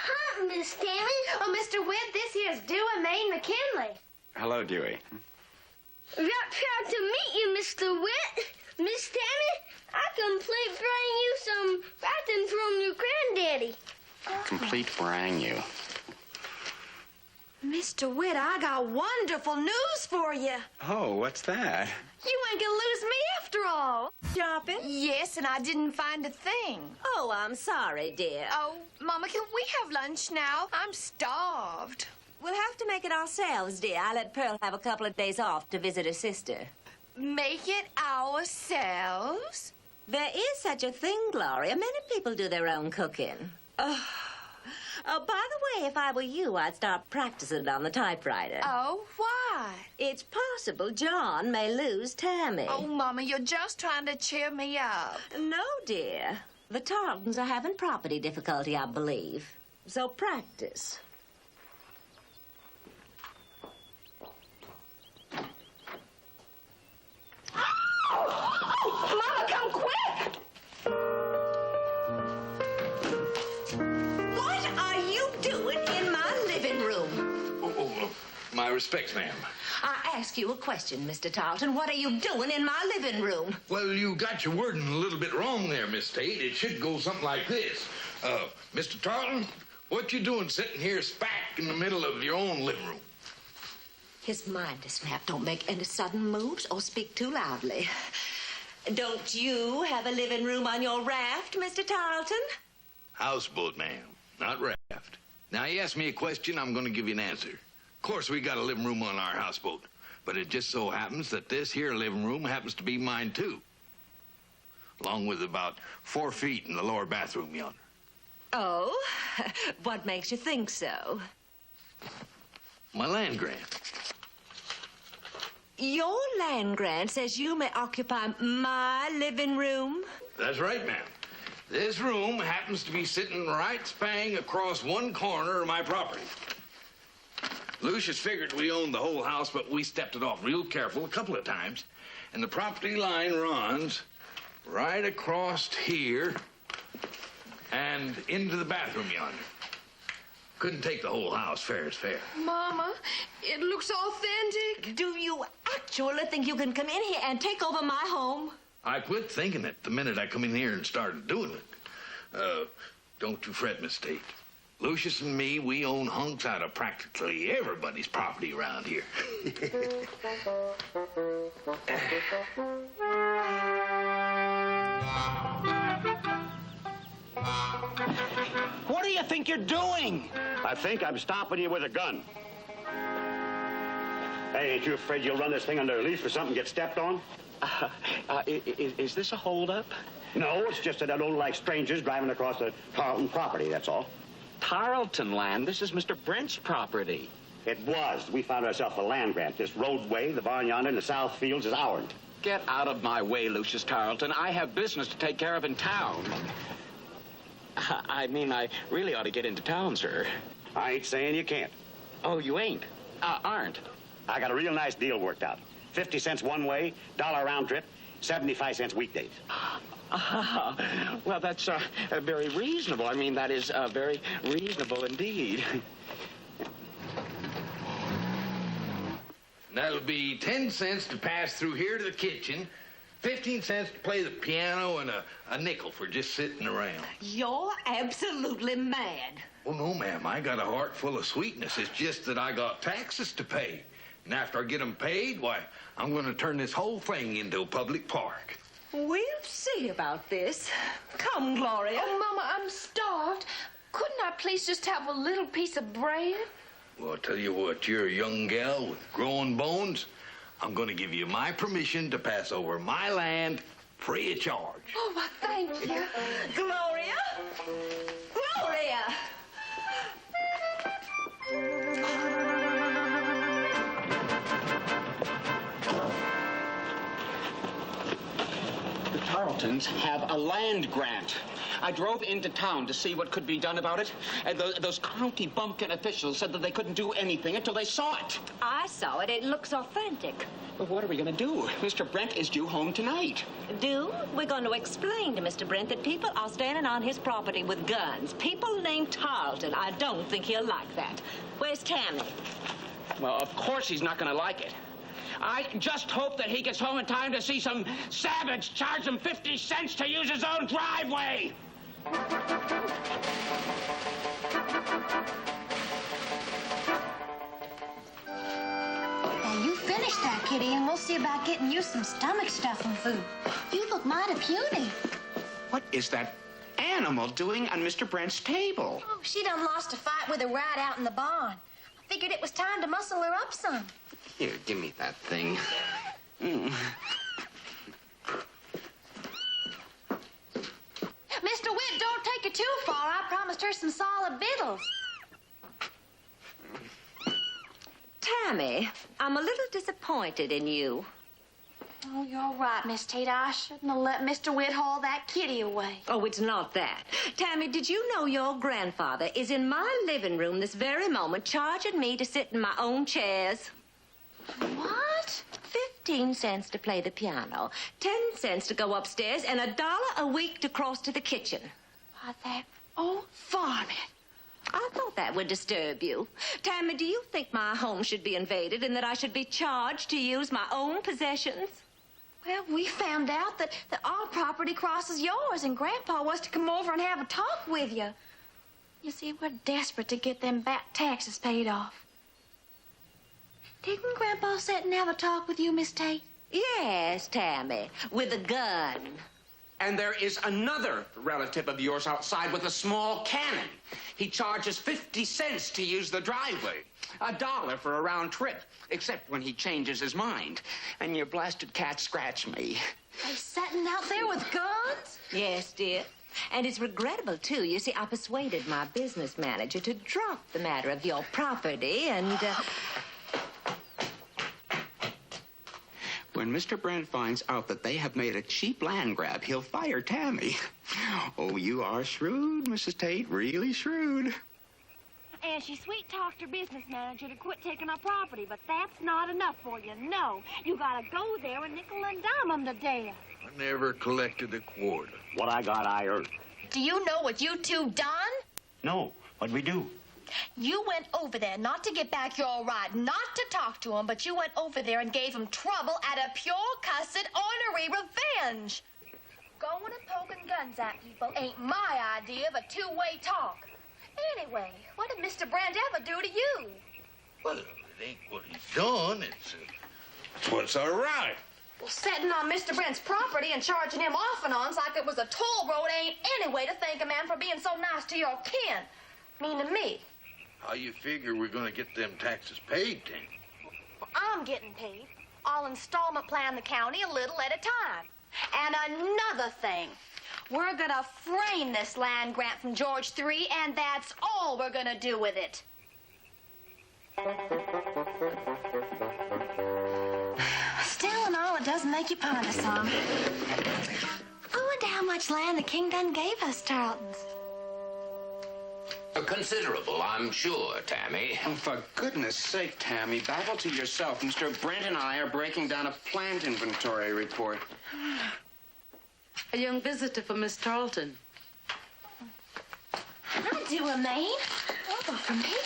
O: Hi, Miss Tammy.
C: Oh, Mr. Witt, this here's Dewey Maine McKinley.
K: Hello, Dewey.
O: Real proud to meet you, Mr. Witt. Miss Tammy, I complete bring you some writing from your granddaddy.
K: Complete brang you.
C: Mr. Witt, I got wonderful news for you.
K: Oh, what's that?
C: You ain't gonna lose me after all.
H: Shopping?
C: Yes, and I didn't find a thing.
H: Oh, I'm sorry, dear.
C: Oh, Mama, can we have lunch now? I'm starved.
H: We'll have to make it ourselves, dear. I let Pearl have a couple of days off to visit her sister.
C: Make it ourselves?
H: There is such a thing, Gloria. Many people do their own cooking. Oh, by the way, if I were you, I'd start practicing on the typewriter.
C: Oh, why?
H: It's possible John may lose Tammy.
C: Oh, Mama, you're just trying to cheer me up.
H: No, dear. The Tarletons are having property difficulty, I believe. So practice.
C: Mama, come quick!
H: What are you doing in my living room?
E: My respects, ma'am.
H: I ask you a question, Mr. Tarleton. What are you doing in my living room?
E: Well, you got your wording a little bit wrong there, Miss Tate. It should go something like this. Mr. Tarleton, what you doing sitting here spack in the middle of your own living room?
H: His mind is snapped. Don't make any sudden moves or speak too loudly. Don't you have a living room on your raft, Mr. Tarleton?
E: Houseboat, ma'am, not raft. Now, you ask me a question, I'm going to give you an answer. Of course, we got a living room on our houseboat, but it just so happens that this here living room happens to be mine, too. Along with about 4 feet in the lower bathroom yonder.
H: Oh? What makes you think so?
E: My land grant.
H: Your land grant says you may occupy my living room?
E: That's right, ma'am. This room happens to be sitting right spang across one corner of my property. Lucius figured we owned the whole house, but we stepped it off real careful a couple of times. And the property line runs right across here and into the bathroom yonder. Couldn't take the whole house, fair as fair.
C: Mama, it looks authentic.
H: Do you actually think you can come in here and take over my home?
E: I quit thinking it the minute I come in here and started doing it. Don't you fret, Miss Tate. Lucius and me, we own hunks out of practically everybody's property around here.
F: What do you think you're doing? I think I'm stopping you with a gun. Hey, ain't you afraid you'll run this thing under a leaf or something, get stepped on?
I: Is this a holdup?
F: No, it's just that I don't like strangers driving across the Tarleton property, that's all.
K: Tarleton land? This is Mr. Brent's property.
F: It was. We found ourselves a land grant. This roadway, the barn yonder, and the south fields is ours.
K: Get out of my way, Lucius Tarleton. I have business to take care of in town. I mean, I really ought to get into town, sir.
F: I ain't saying you can't.
K: Oh, you ain't? Aren't?
F: I got a real nice deal worked out. 50 cents one way, $1 round trip, 75 cents weekdays.
K: Well, that's very reasonable. I mean, that is very reasonable indeed.
E: That'll be 10 cents to pass through here to the kitchen, 15 cents to play the piano, and a nickel for just sitting around.
H: You're absolutely mad.
E: Oh, no, ma'am. I got a heart full of sweetness. It's just that I got taxes to pay. And after I get them paid, why, I'm going to turn this whole thing into a public park.
H: We'll see about this. Come, Gloria.
C: Oh, Mama, I'm starved. Couldn't I please just have a little piece of bread?
E: Well, I'll tell you what, you're a young gal with growing bones. I'm going to give you my permission to pass over my land free of charge.
C: Oh, well, thank you.
H: Gloria! Gloria!
K: The Tarletons have a land grant. I drove into town to see what could be done about it, and those county bumpkin officials said that they couldn't do anything until they saw it.
H: I saw it. It looks authentic.
K: But what are we going to do? Mr. Brent is due home tonight.
H: We're going to explain to Mr. Brent that people are standing on his property with guns. People named Tarleton. I don't think he'll like that. Where's Tammy?
K: Well, of course he's not going to like it. I just hope that he gets home in time to see some savage charge him 50 cents to use his own driveway.
B: Now, you finish that, Kitty, and we'll see about getting you some stomach-stuffing food. You look mighty puny.
K: What is that animal doing on Mr. Brent's table?
B: Oh, she done lost a fight with a rat out in the barn. I figured it was time to muscle her up some.
K: Here, give me that thing.
B: Mr. Witt, don't take it too far. I promised her some solid victuals.
H: Tammy, I'm a little disappointed in you.
B: Oh, you're right, Miss Tate. I shouldn't have let Mr. Witt haul that kitty away.
H: Oh, it's not that. Tammy, did you know your grandfather is in my living room this very moment charging me to sit in my own chairs?
B: What?
H: 15 cents to play the piano, 10 cents to go upstairs, and $1 a week to cross to the kitchen.
B: Why, that old varmint.
H: I thought that would disturb you. Tammy, do you think my home should be invaded and that I should be charged to use my own possessions?
B: Well, we found out that our property crosses yours, and Grandpa was to come over and have a talk with you. You see, we're desperate to get them back taxes paid off. Didn't Grandpa sit and have a talk with you, Miss Tate?
H: Yes, Tammy, with a gun.
K: And there is another relative of yours outside with a small cannon. He charges 50 cents to use the driveway. $1 for a round trip, except when he changes his mind. And your blasted cat scratched me.
B: They sitting out there with guns?
H: Yes, dear. And it's regrettable, too. You see, I persuaded my business manager to drop the matter of your property and,
K: When Mr. Brent finds out that they have made a cheap land grab, he'll fire Tammy. Oh, you are shrewd, Mrs. Tate, really shrewd.
O: And she sweet-talked her business manager to quit taking our property, but that's not enough for you, no. You gotta go there and nickel and dime them to death.
E: I never collected a quarter.
F: What I got, I earned.
B: Do you know what you two done?
F: No, what'd we do?
B: You went over there not to get back your right, not to talk to him, but you went over there and gave him trouble at a pure cussed ornery revenge. Going and poking guns at people ain't my idea of a two-way talk. Anyway, what did Mr. Brent ever do to you?
E: Well, it ain't what he's done. It's what's all right.
B: Well, setting on Mr. Brent's property and charging him off and ons like it was a toll road ain't any way to thank a man for being so nice to your kin. Meaning me.
E: How you figure we're gonna get them taxes paid, Tammy?
B: Well, I'm getting paid. I'll installment plan the county a little at a time. And another thing,
C: We're gonna frame this land grant from George III, and that's all we're gonna do with it. Still and all, it does make you ponder some. I wonder how much land the king done gave us, Tarletons.
J: Considerable, I'm sure, Tammy.
K: Oh, for goodness sake, Tammy, babble to yourself. Mr. Brent and I are breaking down a plant inventory report.
M: A young visitor for Miss Tarleton.
C: I'll do it, Maine. Over for me.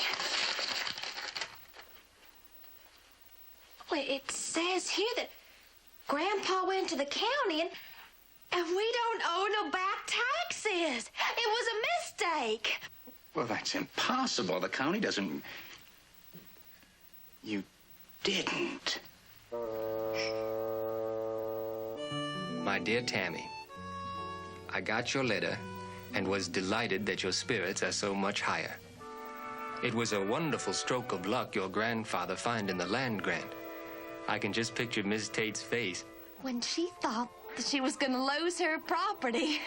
C: Well, it says here that Grandpa went to the county and we don't owe no back taxes. It was a mistake.
K: Well, that's impossible. The county doesn't... You didn't.
L: My dear Tammy, I got your letter and was delighted that your spirits are so much higher. It was a wonderful stroke of luck your grandfather found in the land grant. I can just picture Miss Tate's face.
C: When she thought that she was going to lose her property.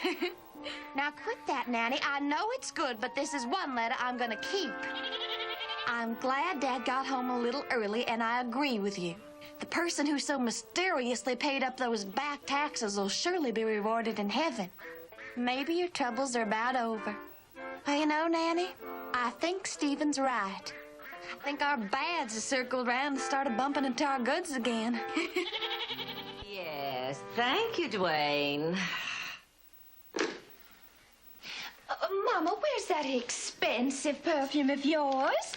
C: Now quit that, Nanny. I know it's good, but this is one letter I'm going to keep. I'm glad Dad got home a little early, and I agree with you. The person who so mysteriously paid up those back taxes will surely be rewarded in heaven. Maybe your troubles are about over. Well, you know, Nanny, I think Stephen's right. I think our bads have circled around and started bumping into our goods again.
H: Yes, thank you, Dwayne.
C: Mama, where's that expensive perfume of yours?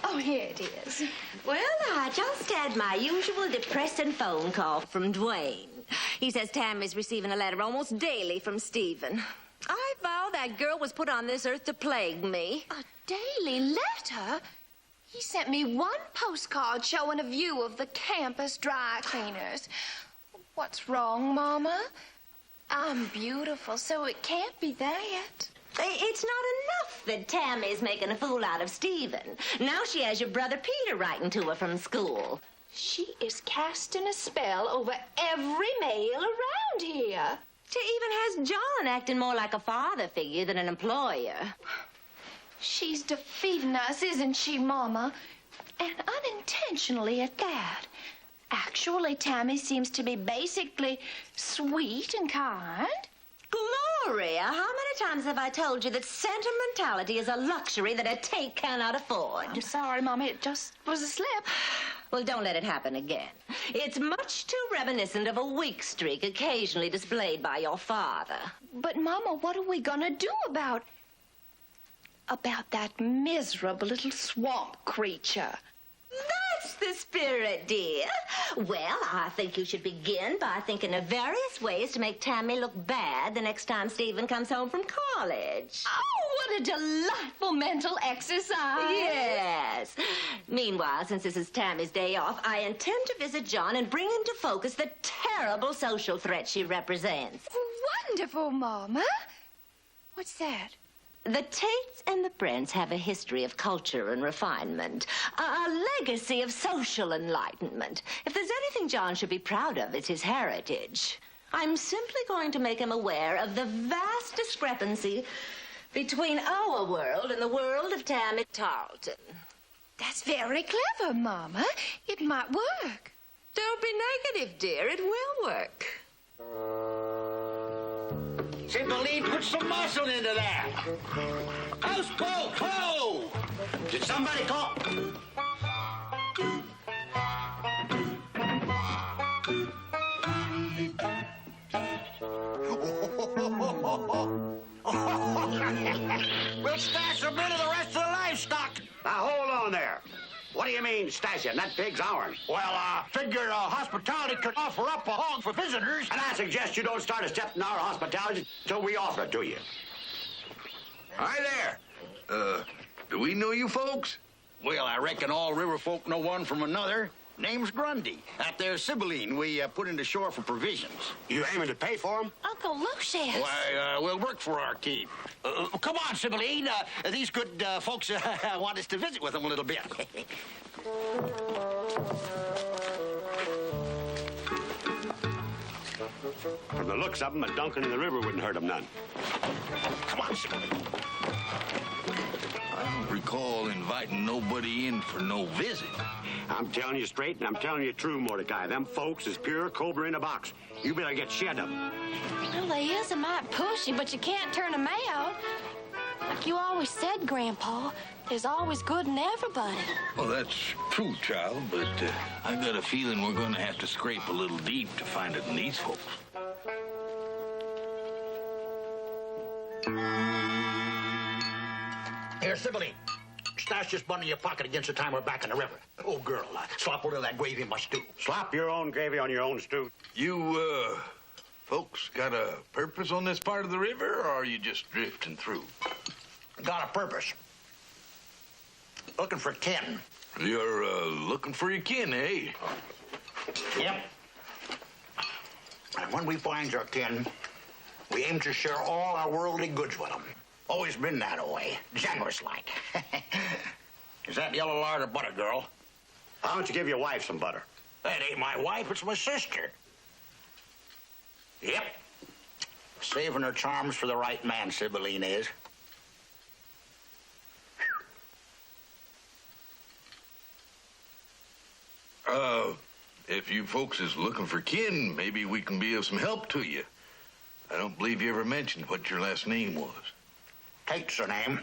C: Oh, here it is.
H: Well, I just had my usual depressing phone call from Dwayne. He says Tammy's receiving a letter almost daily from Stephen. I vow that girl was put on this earth to plague me.
C: A daily letter? He sent me one postcard showing a view of the campus dry cleaners. What's wrong, Mama? I'm beautiful, so it can't be that.
H: It's not enough that Tammy's making a fool out of Stephen. Now she has your brother Peter writing to her from school.
C: She is casting a spell over every male around here.
H: She even has John acting more like a father figure than an employer.
C: She's defeating us, isn't she, Mama? And unintentionally at that. Actually, Tammy seems to be basically sweet and kind.
H: Gloria, how many times have I told you that sentimentality is a luxury that a Tate cannot afford?
C: I'm sorry, Mama. It just was a slip.
H: Well, don't let it happen again. It's much too reminiscent of a weak streak occasionally displayed by your father.
C: But, Mama, what are we gonna do about that miserable little swamp creature?
H: That's the spirit, dear. Well, I think you should begin by thinking of various ways to make Tammy look bad the next time Stephen comes home from college.
C: Oh, what a delightful mental exercise.
H: Yes. Meanwhile, since this is Tammy's day off, I intend to visit John and bring into focus the terrible social threat she represents.
C: Wonderful, Mama. What's that?
H: The Tates and the Brents have a history of culture and refinement, a legacy of social enlightenment. If there's anything John should be proud of, it's his heritage. I'm simply going to make him aware of the vast discrepancy between our world and the world of Tammy Tarleton.
C: That's very clever, Mama. It might work.
H: Don't be negative, dear. It will work.
F: Cymbeline, put some muscle into that. Houseboat, ho! Did somebody call?
N: We'll stash a bit of the rest of the livestock.
F: Now, hold on there. What do you mean, stashing? That pig's ours.
N: Well, I figure hospitality could offer up a hog for visitors.
F: And I suggest you don't start accepting our hospitality until we offer it to you.
E: Hi there. Do we know you folks?
N: Well, I reckon all river folk know one from another. Name's Grundy. That there's Cymbeline we put into shore for provisions.
F: You aiming to pay for them?
C: Uncle Lucius.
N: Why, we'll work for our keep. Come on, Cymbeline. These good folks want us to visit with them a little bit.
F: From the looks of them, a dunking in the river wouldn't hurt them none. Come on, Sibylle.
E: I don't recall inviting nobody in for no visit.
F: I'm telling you straight, and I'm telling you true, Mordecai. Them folks is pure cobra in a box. You better get shed of them.
C: Well, they is a mite pushy, but you can't turn them out. Like you always said, Grandpa, there's always good in everybody.
E: Well, that's true, child, but I got a feeling we're going to have to scrape a little deep to find it in these folks.
N: Here, Sibylle, stash this bun in your pocket against the time we're back in the river. Oh, girl, slop a little of that gravy in my stew.
F: Slop your own gravy on your own stew.
E: You, folks got a purpose on this part of the river, or are you just drifting through?
N: Got a purpose. Looking for kin.
E: You're, looking for your kin, eh?
N: Yep. And when we find our kin, we aim to share all our worldly goods with them. Always been that way. Generous-like. Is that yellow lard or butter, girl?
F: Why don't you give your wife some butter?
N: That ain't my wife, it's my sister. Yep. Saving her charms for the right man, Sibylline is.
E: If you folks is looking for kin, maybe we can be of some help to you. I don't believe you ever mentioned what your last name was.
N: Tate's her name.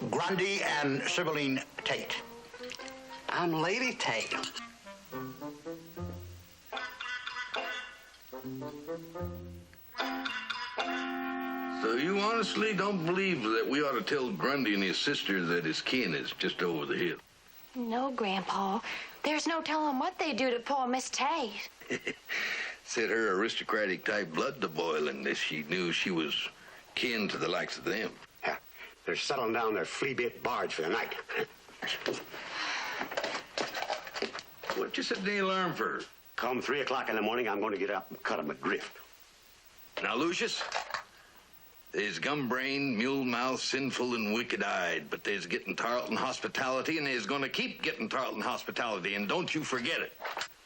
N: Grundy and Sibylline Tate.
P: I'm Lady Tate.
E: So you honestly don't believe that we ought to tell Grundy and his sister that his kin is just over the hill?
C: No, Grandpa. There's no telling what they do to poor Miss Tate.
E: Set her aristocratic type blood to boiling if she knew she was kin to the likes of them.
F: Yeah, they're settling down their flea-bit barge for the night.
E: What you set the alarm for?
F: Come 3 o'clock in the morning, I'm going to get up and cut 'em adrift.
E: Now, Lucius, there's gum-brained, mule-mouthed, sinful, and wicked-eyed, but there's getting Tarleton hospitality, and there's going to keep getting Tarleton hospitality, and don't you forget it.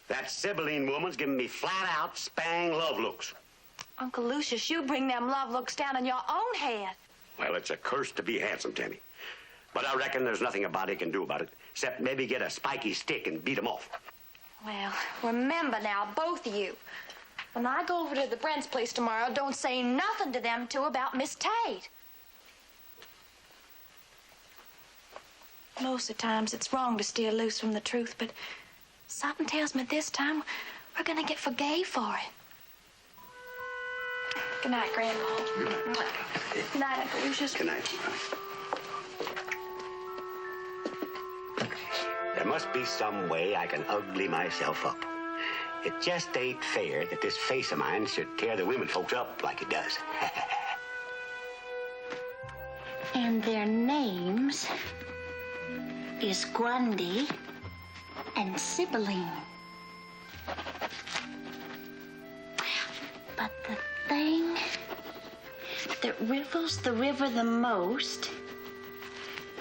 F: That Sibylline woman's giving me flat-out spang love looks.
C: Uncle Lucius, you bring them love looks down on your own head.
F: Well, it's a curse to be handsome, Tammy. But I reckon there's nothing a body can do about it, except maybe get a spiky stick and beat 'em off.
C: Well, remember now, both of you. When I go over to the Brent's place tomorrow, don't say nothing to them two about Miss Tate. Most of the times it's wrong to steer loose from the truth, but something tells me this time we're gonna get forgave for it. Good night, Grandpa. Good night, Uncle Lucius.
F: Good night. There must be some way I can ugly myself up. It just ain't fair that this face of mine should tear the women folks up like it does.
B: And their names is Grundy and Sibylline. But the thing that riffles the river the most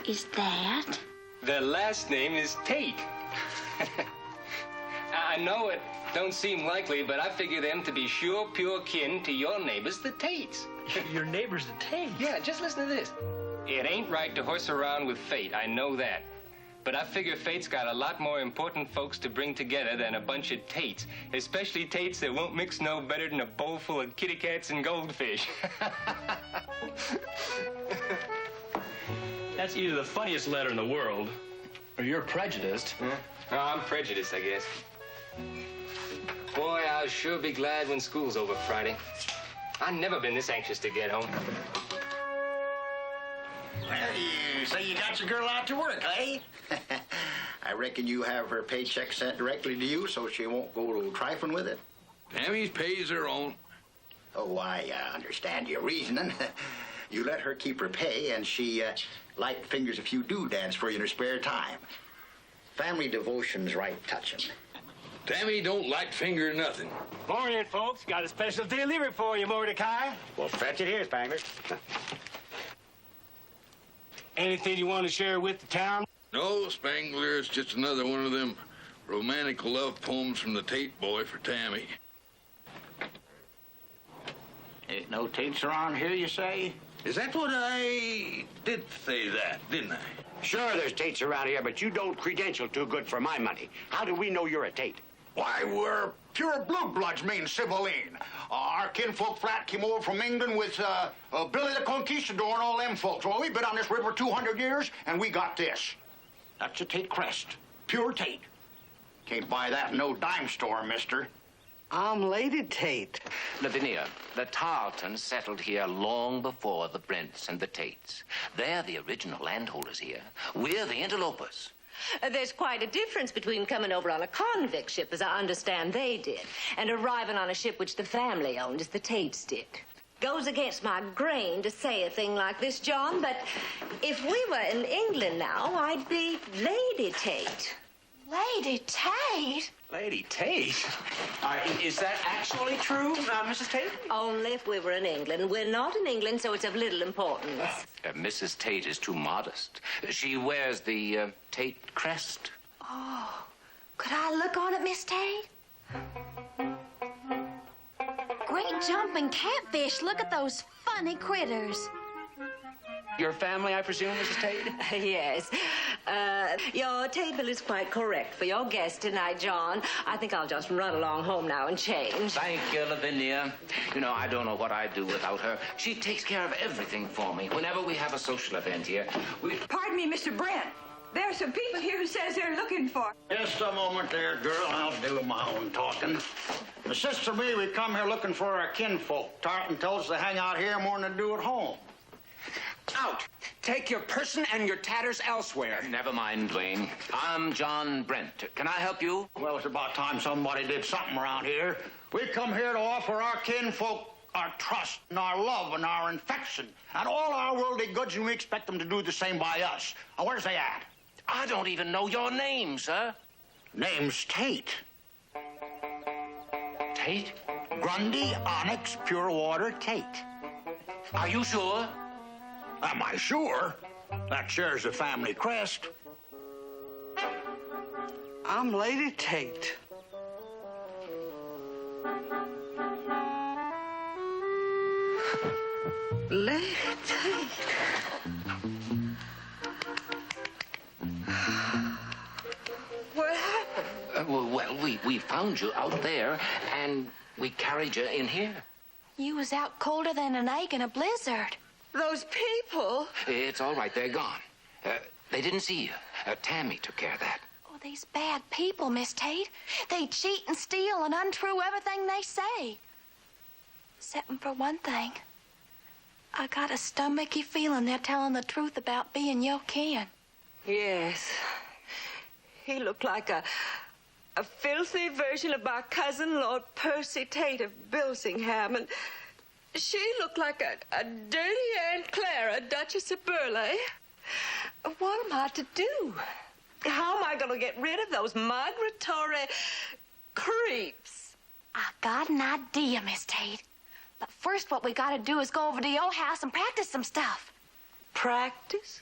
B: is that
L: Their last name is Tate. I know it don't seem likely, but I figure them to be sure pure kin to your neighbors, the Tates.
Q: Your neighbors, the Tates?
L: Yeah, just listen to this. It ain't right to horse around with fate, I know that. But I figure fate's got a lot more important folks to bring together than a bunch of Tates, especially Tates that won't mix no better than a bowl full of kitty cats and goldfish.
Q: That's either the funniest letter in the world, or you're prejudiced.
L: Huh? No, I'm prejudiced, I guess. Boy, I'll sure be glad when school's over Friday. I've never been this anxious to get home.
N: Well, you say you got your girl out to work, eh? I reckon you have her paycheck sent directly to you so she won't go to trifling with it.
E: Tammy's pays her own.
N: Oh, I understand your reasoning. You let her keep her pay, and she light fingers a few doodads for you in her spare time. Family devotion's right touching.
E: Tammy don't light finger nothing.
Q: Morning, folks. Got a special delivery for you, Mordecai.
F: Well, fetch it here, Spangler.
Q: Anything you want to share with the town?
E: No, Spangler, it's just another one of them Romantic love poems from the Tate boy for Tammy.
R: Ain't no Tates around here, you say?
E: Is that what I did say that, didn't I?
F: Sure, there's Tates around here, but you don't credential too good for my money. How do we know you're a Tate?
R: Why, we're pure blue bloods, me and Sibylline. Our kinfolk flat came over from England with Billy the Conquistador and all them folks. Well, we've been on this river 200 years, and we got this. That's a Tate crest. Pure Tate. Can't buy that in no dime store, mister.
P: I'm Lady Tate.
J: Lavinia, the Tarletons settled here long before the Brents and the Tates. They're the original landholders here. We're the interlopers.
H: There's quite a difference between coming over on a convict ship, as I understand they did, and arriving on a ship which the family owned, as the Tates did. Goes against my grain to say a thing like this, John, but if we were in England now, I'd be Lady Tate.
C: Lady Tate?
K: Lady Tate? Is that actually true, Mrs. Tate?
H: Only if we were in England. We're not in England, so it's of little importance.
J: Mrs. Tate is too modest. She wears the Tate crest.
B: Oh, could I look on it, Miss Tate? Great jumping catfish. Look at those funny critters.
K: Your family, I presume, Mrs. Tate?
H: Yes. Your table is quite correct for your guest tonight, John. I think I'll just run along home now and change.
J: Thank you, Lavinia. You know, I don't know what I'd do without her. She takes care of everything for me. Whenever we have a social event here,
S: Pardon me, Mr. Brent. There are some people here who says they're looking for...
R: Just a moment there, girl. I'll do my own talking. My sister and me, we come here looking for our kinfolk. Tarleton tells us they hang out here more than they do at home.
K: Out! Take your person and your tatters elsewhere.
J: Never mind, Dwayne. I'm John Brent. Can I help you?
R: Well, it's about time somebody did something around here. We come here to offer our kinfolk our trust and our love and our affection and all our worldly goods, and we expect them to do the same by us. Now, where's they at?
J: I don't even know your name, sir.
R: Name's Tate.
J: Tate?
R: Grundy Onyx Pure Water Tate.
J: Are you sure?
R: Am I sure? That shares the family crest.
P: I'm Lady Tate.
H: Lady Tate. What happened?
J: Well, we found you out there, and we carried you in here.
B: You was out colder than an egg in a blizzard.
H: Those people?
J: It's all right. They're gone. They didn't see you. Tammy took care of that.
B: Oh, these bad people, Miss Tate. They cheat and steal and untrue everything they say. Except for one thing. I got a stomachy feeling they're telling the truth about being your kin.
G: Yes. He looked like a filthy version of my cousin, Lord Percy Tate of Bilsingham, and she looked like a dirty Aunt Clara, Duchess of Burleigh. What am I to do? How am I going to get rid of those migratory creeps?
B: I got an idea, Miss Tate. But first, what we gotta do is go over to your house and practice some stuff.
G: Practice?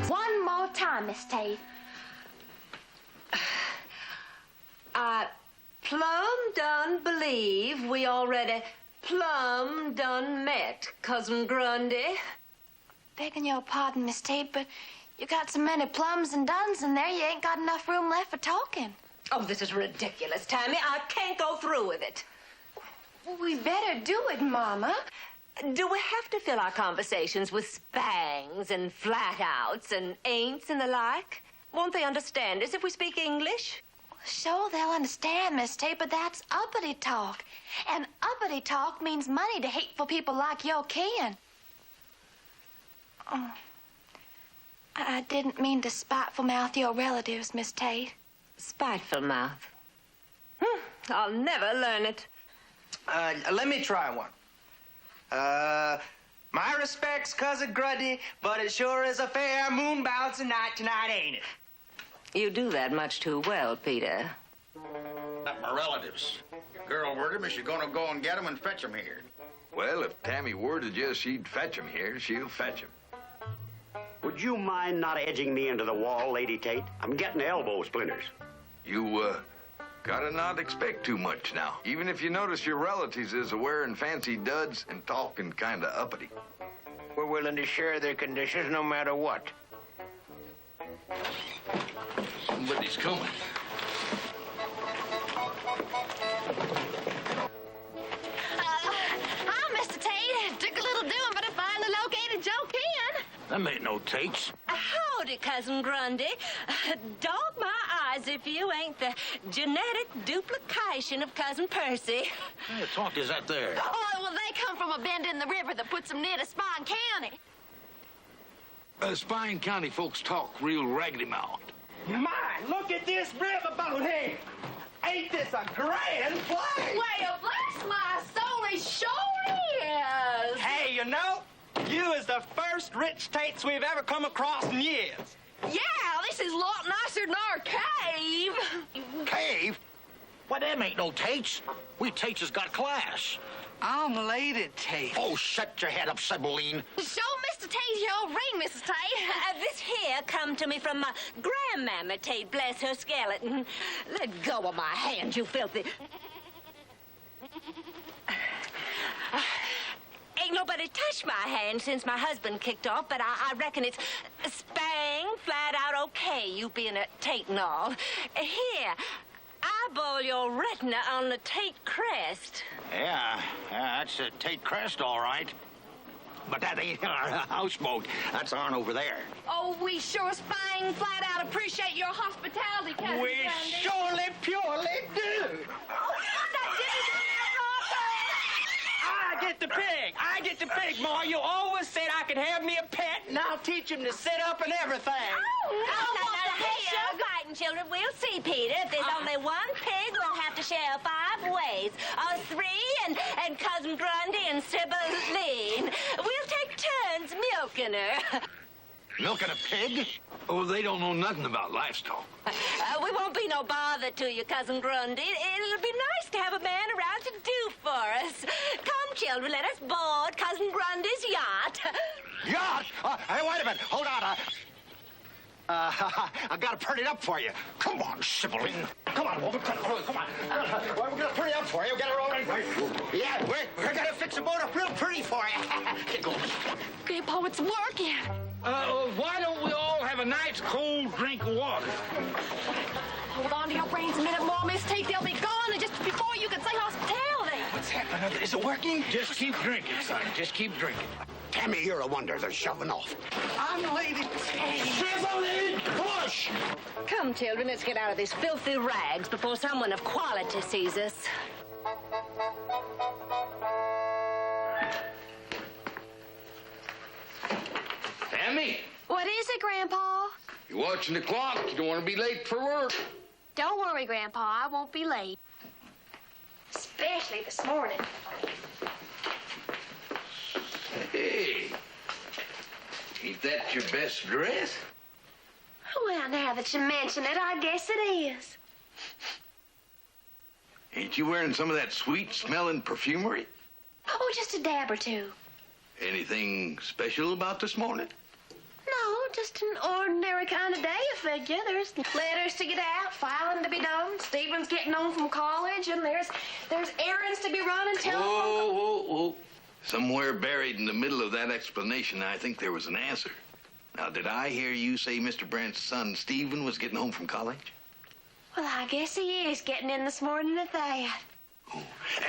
B: One more time, Miss Tate.
H: I plumb done believe we already plumb done met, Cousin Grundy.
B: Begging your pardon, Miss Tate, but you got so many plums and duns in there, you ain't got enough room left for talking.
H: Oh, this is ridiculous, Tammy. I can't go through with it.
C: Well, we better do it, Mama.
H: Do we have to fill our conversations with spangs and flat-outs and ain'ts and the like? Won't they understand us if we speak English?
B: Sure, they'll understand, Miss Tate, but that's uppity talk. And uppity talk means money to hateful people like your kin. Oh, I didn't mean to spiteful mouth your relatives, Miss Tate.
H: Spiteful mouth. I'll never learn it.
I: Let me try one. My respects, Cousin Grundy, but it sure is a fair moon bouncing night tonight, ain't it?
H: You do that much too well, Peter.
R: Not my relatives. Your girl worded me she's gonna go and get them and fetch them here.
E: Well, if Tammy worded you she'd fetch him here, she'll fetch him. Would
F: Would you mind not edging me into the wall, Lady Tate? I'm getting elbow splinters.
E: You, gotta not expect too much now. Even if you notice your relatives is wearing fancy duds and talking kinda uppity.
T: We're willing to share their conditions no matter what.
E: Somebody's coming.
B: Hi, Mr. Tate. Took a little doing, but I finally located Joe Ken.
R: Them ain't no Tates.
H: Howdy, Cousin Grundy. Dog my eyes if you ain't the genetic duplication of Cousin Percy.
R: What talk is that there?
B: Oh, well, they come from a bend in the river that puts them near to Spine County.
D: Spine County folks talk real raggedy mouthed.
U: My, look at this riverboat here. Ain't this a grand place?
C: Well, bless my soul, it sure is.
U: Hey, you know, you is the first rich Tates we've ever come across in years.
C: Yeah, this is a lot nicer than our cave.
R: Cave? Why, them ain't no Tates. We Tates has got class.
P: I'm Lady Tate.
R: Oh, shut your head up, Sibylline.
B: Show Mr. Tate your ring, Mrs. Tate.
H: This here come to me from my grandmamma Tate, bless her skeleton. Let go of my hand, you filthy... Ain't nobody touched my hand since my husband kicked off, but I reckon it's spang flat out okay, you being a Tate and all. Here, eyeball your retina on the Tate crest.
R: Yeah, that's a Tate crest, all right. But that ain't our houseboat. That's on over there.
C: Oh, we sure spang flat out appreciate your hospitality, Cousin
U: We
C: Grundy.
U: surely, purely do. I get the pig. I get the pig, Ma. You always said I could have me a pet, and I'll teach him to sit up and everything.
H: No, hey, fighting children. We'll see, Peter. If there's only one pig, we'll have to share 5 ways. Us 3 and Cousin Grundy and Sibylline. We'll take turns milking her.
R: Milking a pig?
D: Oh, they don't know nothing about livestock.
H: We won't be no bother to you, Cousin Grundy. It'll be nice to have a man around to do for us. Come, children, let us board Cousin Grundy's yacht.
R: Yacht? Hey, wait a minute. Hold on. I gotta turn it up for you. Come on, Sibylline. Come on, woman. Come on. We're gonna turn it up for you. Get it all right. Yeah, we're gonna fix the boat up real pretty for you. Get going.
C: Grandpa, it's working.
D: Why don't we all have a nice cold drink of water?
C: Hold on to your brains a minute more, Miss Tate. They'll be gone just before you can say hospitality.
R: What's happening? Is it working?
D: Just keep drinking, son. Just keep drinking.
R: Tammy, you're a wonder. They're shoving off.
P: I'm Lady Tate.
R: Sibylline, push!
H: Come, children, let's get out of these filthy rags before someone of quality sees us.
E: Tammy,
B: What is it, Grandpa?
E: you're watching the clock. You don't want to be late for work.
B: Don't worry, Grandpa. I won't be late.
C: Especially this morning.
E: Hey, ain't that your best dress?
B: Well, now that you mention it, I guess it is.
E: Ain't you wearing some of that sweet-smelling perfumery?
B: Oh, just a dab or two.
E: Anything special about this morning?
B: No, just an ordinary kind of day, I figure. There's letters to get out, filing to be done, Stephen's getting home from college, and there's errands to be run and telephone.
E: Whoa. Somewhere buried in the middle of that explanation, I think there was an answer. Now, did I hear you say Mr. Brent's son, Stephen, was getting home from college?
B: Well, I guess he is getting in this morning at that.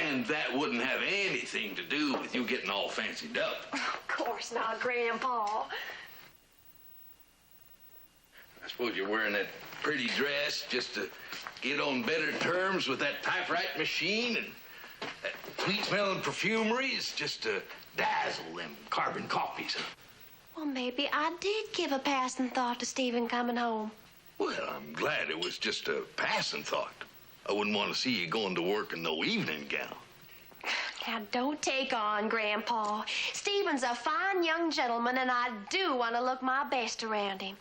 E: And that wouldn't have anything to do with you getting all fancied up.
B: Of course not, Grandpa.
E: I suppose you're wearing that pretty dress just to get on better terms with that typewrite machine, and that sweet-smelling perfumery is just to dazzle them carbon copies, huh?
B: Well, maybe I did give a passing thought to Stephen coming home.
E: Well, I'm glad it was just a passing thought. I wouldn't want to see you going to work in no evening gown.
B: Now, don't take on, Grandpa. Stephen's a fine young gentleman, and I do want to look my best around him.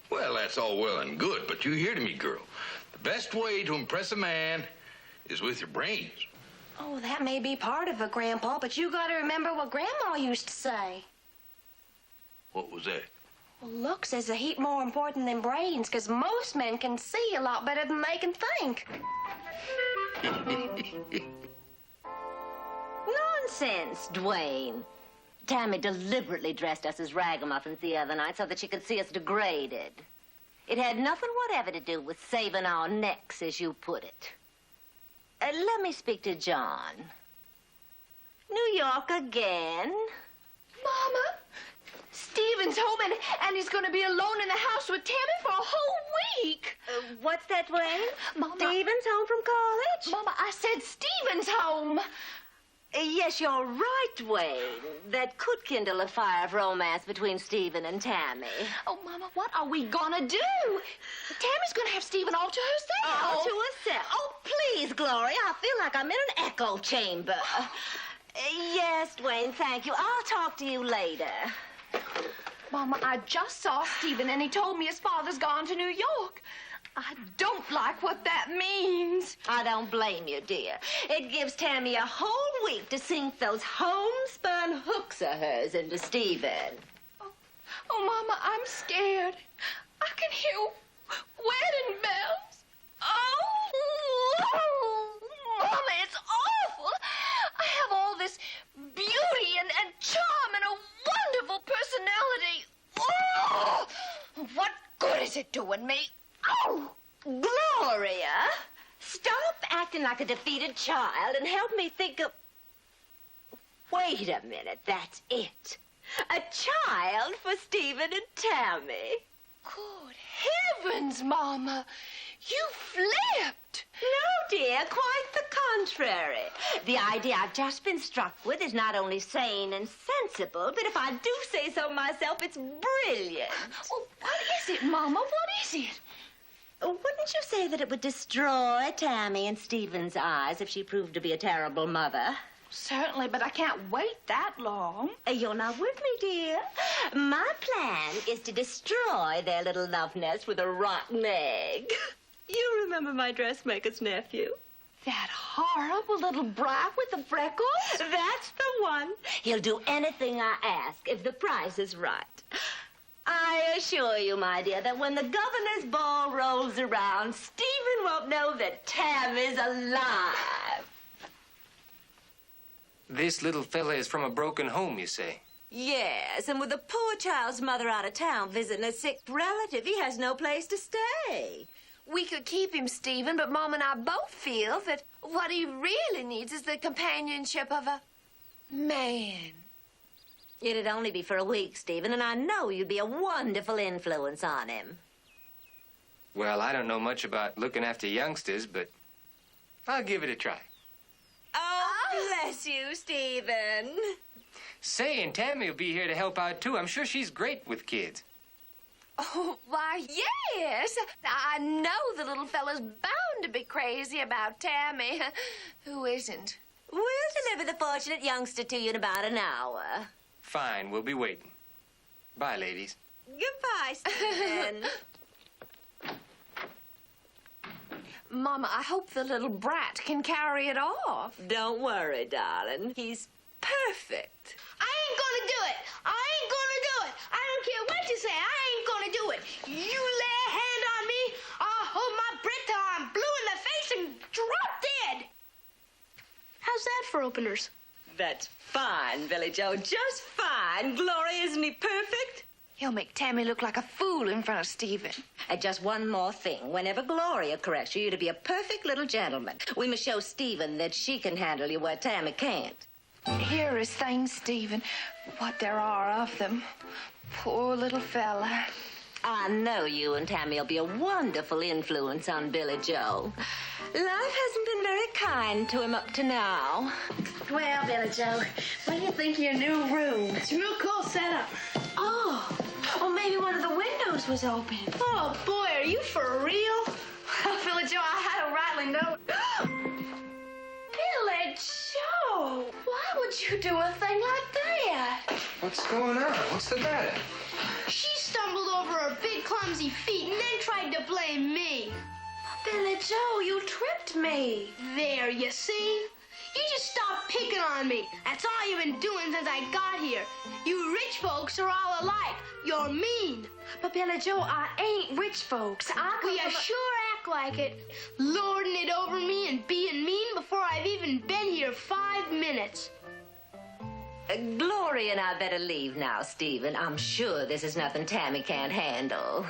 E: Well, that's all well and good, but you hear to me, girl. The best way to impress a man is with your brains.
B: Oh, that may be part of it, Grandpa, but you got to remember what Grandma used to say.
E: What was that?
B: Well, looks is a heap more important than brains, because most men can see a lot better than they can think.
H: Nonsense, Dwayne. Tammy deliberately dressed us as ragamuffins the other night so that she could see us degraded. It had nothing whatever to do with saving our necks, as you put it. Let me speak to John. New York again?
C: Mama, Stephen's home and he's going to be alone in the house with Tammy for a whole week.
H: What's that, Dwayne?
C: Mama.
H: Stephen's home from college?
C: Mama, I said Stephen's home.
H: Yes, you're right, Dwayne. That could kindle a fire of romance between Stephen and Tammy.
C: Oh, Mama, what are we gonna do? Tammy's gonna have Stephen all to herself.
H: All to herself. Oh, please, Gloria. I feel like I'm in an echo chamber. Yes, Dwayne, thank you. I'll talk to you later.
C: Mama, I just saw Stephen and he told me his father's gone to New York. I don't like what that means.
H: I don't blame you, dear. It gives Tammy a whole week to sink those homespun hooks of hers into Stephen.
C: Oh, Mama, I'm scared. I can hear wedding bells. Oh, Mama, it's awful. I have all this beauty and charm and a wonderful personality. Oh, what good is it doing me?
H: Oh, Gloria, stop acting like a defeated child and help me think of... Wait a minute, that's it. A child for Stephen and Tammy.
C: Good heavens, Mama. You flipped.
H: No, dear, quite the contrary. The idea I've just been struck with is not only sane and sensible, but if I do say so myself, it's brilliant.
C: Well, what is it, Mama? What is it?
H: Wouldn't you say that it would destroy Tammy in Stephen's eyes if she proved to be a terrible mother?
C: Certainly, but I can't wait that long.
H: You're not with me, dear. My plan is to destroy their little love nest with a rotten egg. You remember my dressmaker's nephew?
C: That horrible little brat with the freckles?
H: That's the one. He'll do anything I ask if the price is right. I assure you, my dear, that when the governor's ball rolls around, Stephen won't know that Tammy's alive.
L: This little fella is from a broken home, you say?
H: Yes, and with the poor child's mother out of town visiting a sick relative, he has no place to stay.
C: We could keep him, Stephen, but Mom and I both feel that what he really needs is the companionship of a man.
H: It'd only be for a week, Stephen, and I know you'd be a wonderful influence on him.
L: Well, I don't know much about looking after youngsters, but I'll give it a try.
H: Oh, bless you, Stephen.
L: Say, and Tammy will be here to help out, too. I'm sure she's great with kids.
C: Oh, why, yes. I know the little fella's bound to be crazy about Tammy. Who isn't?
H: We'll deliver the fortunate youngster to you in about an hour.
L: Fine, we'll be waiting. Bye, ladies.
H: Goodbye, Stephen.
C: Mama, I hope the little brat can carry it off.
H: Don't worry, darling. He's perfect.
O: I ain't gonna do it. I ain't gonna do it. I don't care what you say. I ain't gonna do it. You lay a hand on me, I'll hold my breath till I'm blue in the face and drop dead. How's that for openers?
H: That's fine, Billy Joe. Just fine. Gloria, isn't he perfect?
C: He'll make Tammy look like a fool in front of Stephen.
H: And just one more thing. Whenever Gloria corrects you, you're to be a perfect little gentleman. We must show Stephen that she can handle you where Tammy can't.
C: Here is things, Stephen. What there are of them. Poor little fella.
H: I know you and Tammy will be a wonderful influence on Billy Joe. Life hasn't been very kind to him up to now.
B: Well, Billy Joe, what do you think of your new room?
O: It's a real cool setup.
B: Oh, maybe one of the windows was open.
O: Oh, boy, are you for real?
C: Billy Joe, I had a rattling note.
O: Billy Joe, why would you do a thing like that?
L: What's going on? What's the matter?
O: She stumbled over her big, clumsy feet and then tried to blame me.
B: Billy Joe, you tripped me.
O: There, you see? You just stop picking on me. That's all you've been doing since I got here. You rich folks are all alike. You're mean.
C: But Billy Joe, I ain't rich folks.
O: Well, you sure act like it. Lording it over me and being mean before I've even been here 5 minutes.
H: Gloria and I better leave now, Stephen. I'm sure this is nothing Tammy can't handle.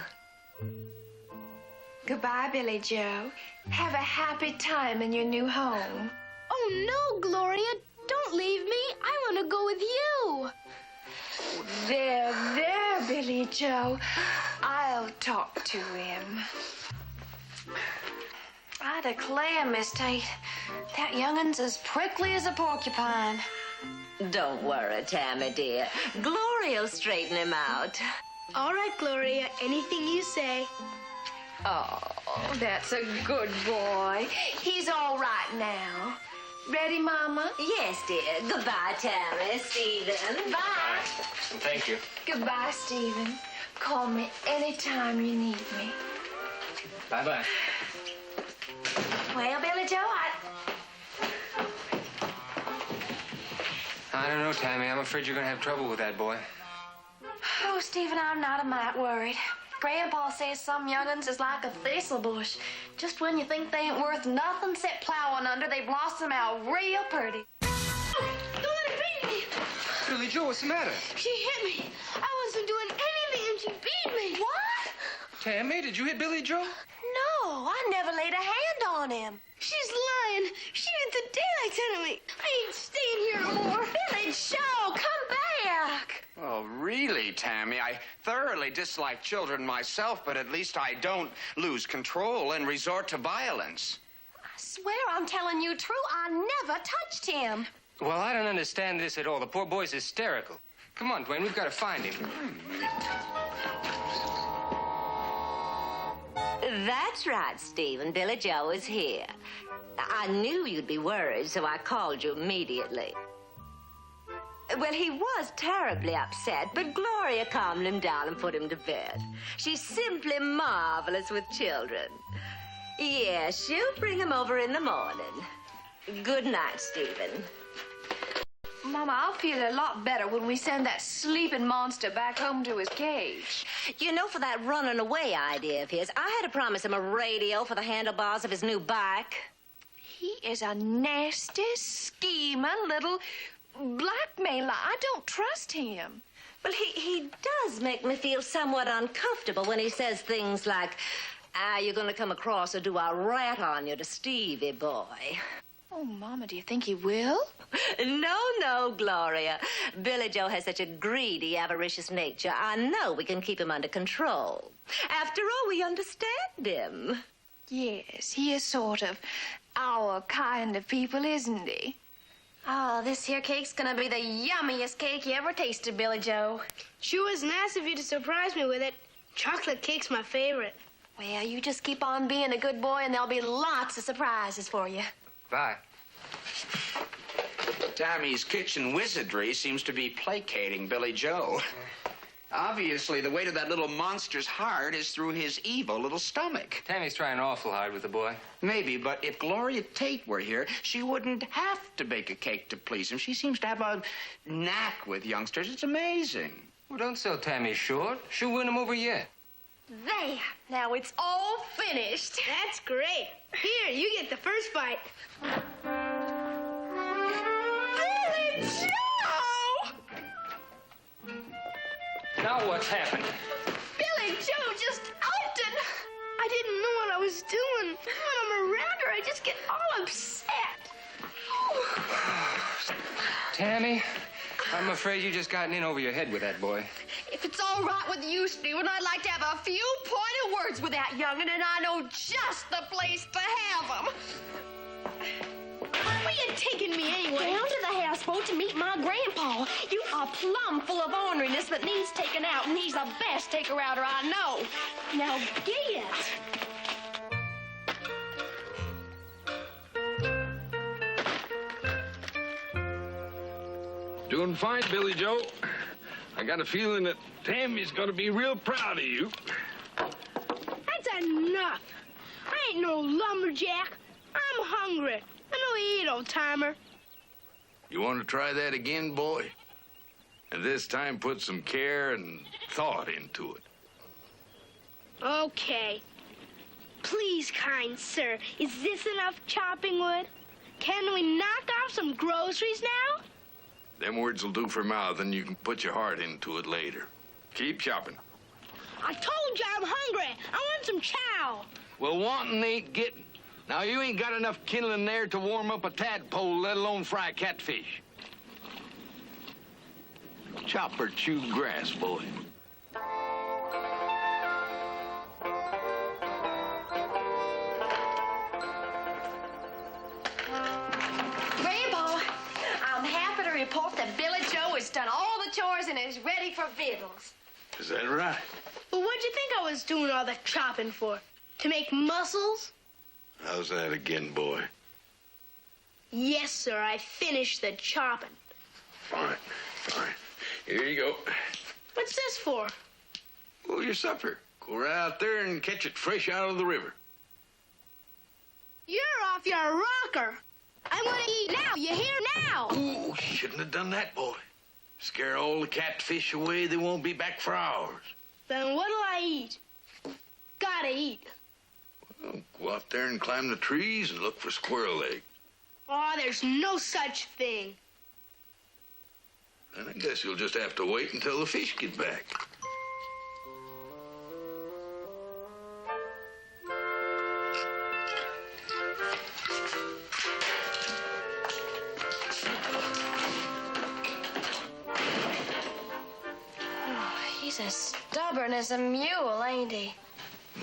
C: Goodbye, Billy Joe. Have a happy time in your new home.
O: Oh, no, Gloria. Don't leave me. I want to go with you.
C: There, Billy Joe. I'll talk to him. I declare, Miss Tate, that youngin's as prickly as a porcupine.
H: Don't worry, Tammy, dear. Gloria'll straighten him out.
O: All right, Gloria. Anything you say.
C: Oh, that's a good boy. He's all right now. Ready, Mama?
H: Yes, dear. Goodbye, Tammy. Stephen.
C: Bye.
L: Thank you.
C: Goodbye, Stephen. Call me anytime you need me.
L: Bye-bye.
C: Well, Billy Joe,
L: I don't know, Tammy. I'm afraid you're going to have trouble with that boy.
C: Oh, Stephen, I'm not a mite worried. Grandpa says some young'uns is like a thistle bush. Just when you think they ain't worth nothing except plowing under, they blossom out real pretty.
O: Oh, don't let her beat me.
L: Billy Joe, what's the matter?
O: She hit me. I wasn't doing anything and she beat me.
C: What?
L: Tammy, did you hit Billy Joe?
C: No, I never laid a hand on him.
O: She's lying. She beat the daylights out of me. I ain't staying here no more.
C: Billy Joe, come back.
K: Oh, really, Tammy? I thoroughly dislike children myself, but at least I don't lose control and resort to violence.
C: I swear I'm telling you true. I never touched him.
L: Well, I don't understand this at all. The poor boy's hysterical. Come on, Dwayne, we've got to find him.
H: That's right, Stephen. Billy Joe is here. I knew you'd be worried, so I called you immediately. Well, he was terribly upset, but Gloria calmed him down and put him to bed. She's simply marvelous with children. Yes, she'll bring him over in the morning. Good night, Stephen.
C: Mama, I'll feel a lot better when we send that sleeping monster back home to his cage.
H: You know, for that running away idea of his, I had to promise him a radio for the handlebars of his new bike.
C: He is a nasty, scheming little blackmailer. I don't trust him.
H: Well, he does make me feel somewhat uncomfortable when he says things like, you're going to come across or do a rat on you to Stevie boy.
C: Oh, Mama, do you think he will?
H: No, Gloria. Billy Joe has such a greedy, avaricious nature. I know we can keep him under control. After all, we understand him.
C: Yes, he is sort of our kind of people, isn't he? Oh, this here cake's gonna be the yummiest cake you ever tasted, Billy Joe.
O: Sure was nice of you to surprise me with it. Chocolate cake's my favorite.
C: Well, you just keep on being a good boy and there'll be lots of surprises for you.
L: Bye.
K: Tammy's kitchen wizardry seems to be placating Billy Joe. Obviously, the way to that little monster's heart is through his evil little stomach.
L: Tammy's trying awful hard with the boy.
K: Maybe, but if Gloria Tate were here, she wouldn't have to bake a cake to please him. She seems to have a knack with youngsters. It's amazing.
L: Well, don't sell Tammy short. She'll win him over yet.
C: There. Now it's all finished.
O: That's great. Here, you get the first bite.
C: Billy Joe!
L: Now what's happened?
O: Billy Joe just outed. I didn't know what I was doing. When I'm around her, I just get all upset.
L: Tammy, I'm afraid you just gotten in over your head with that boy.
C: If it's all right with you, Stephen, I'd like to have a few pointed words with that young'un, and I know just the place to have them.
O: Where you taking me anyway?
C: Down to the houseboat to meet my grandpa. You are plumb full of orneriness that needs taken out, and he's the best taker-outer I know. Now get.
D: Doing fine, Billy Joe. I got a feeling that Tammy's gonna be real proud of you.
O: That's enough. I ain't no lumberjack. I'm hungry. I know you ain't, old-timer.
E: You want to try that again, boy? And this time put some care and thought into it.
O: Okay. Please, kind sir, is this enough chopping wood? Can we knock off some groceries now?
E: Them words will do for mouth, and you can put your heart into it later. Keep chopping.
O: I told you I'm hungry. I want some chow.
E: Well, wanting ain't getting. Now, you ain't got enough kindling there to warm up a tadpole, let alone fry catfish. Chop or chew grass, boy.
C: Grandpa, I'm happy to report that Billy Joe has done all the chores and is ready for victuals.
E: Is that right?
O: Well, what'd you think I was doing all the chopping for? To make mussels?
E: How's that again, boy?
O: Yes, sir, I finished the chopping.
E: Fine, fine. Here you go.
O: What's this for?
E: Oh, your supper. Go right out there and catch it fresh out of the river.
O: You're off your rocker. I want to eat now. You hear now?
E: Ooh, shouldn't have done that, boy. Scare all the catfish away. They won't be back for hours.
O: Then what'll I eat? Gotta eat.
E: Well, go out there and climb the trees and look for squirrel eggs.
O: Oh, there's no such thing.
E: And I guess you'll just have to wait until the fish get back.
C: He's as stubborn as a mule, ain't he?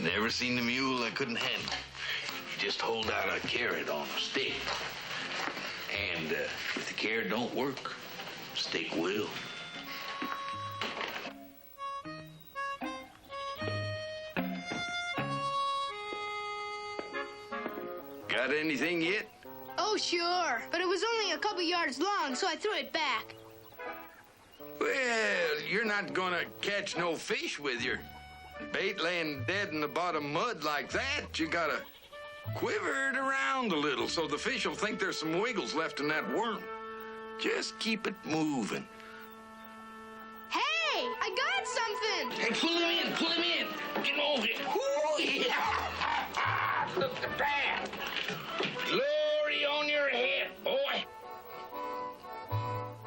E: Never seen a mule I couldn't handle. You just hold out a carrot on a stick. And if the carrot don't work, stick will. Got anything yet?
O: Oh, sure. But it was only a couple yards long, so I threw it back.
E: Well, you're not gonna catch no fish with your bait laying dead in the bottom mud like that. You gotta quiver it around a little so the fish will think there's some wiggles left in that worm. Just keep it moving.
O: Hey, I got something.
E: Hey, pull him in, pull him in. Get over here. Ooh, yeah. Look at that. Glory on your head, boy.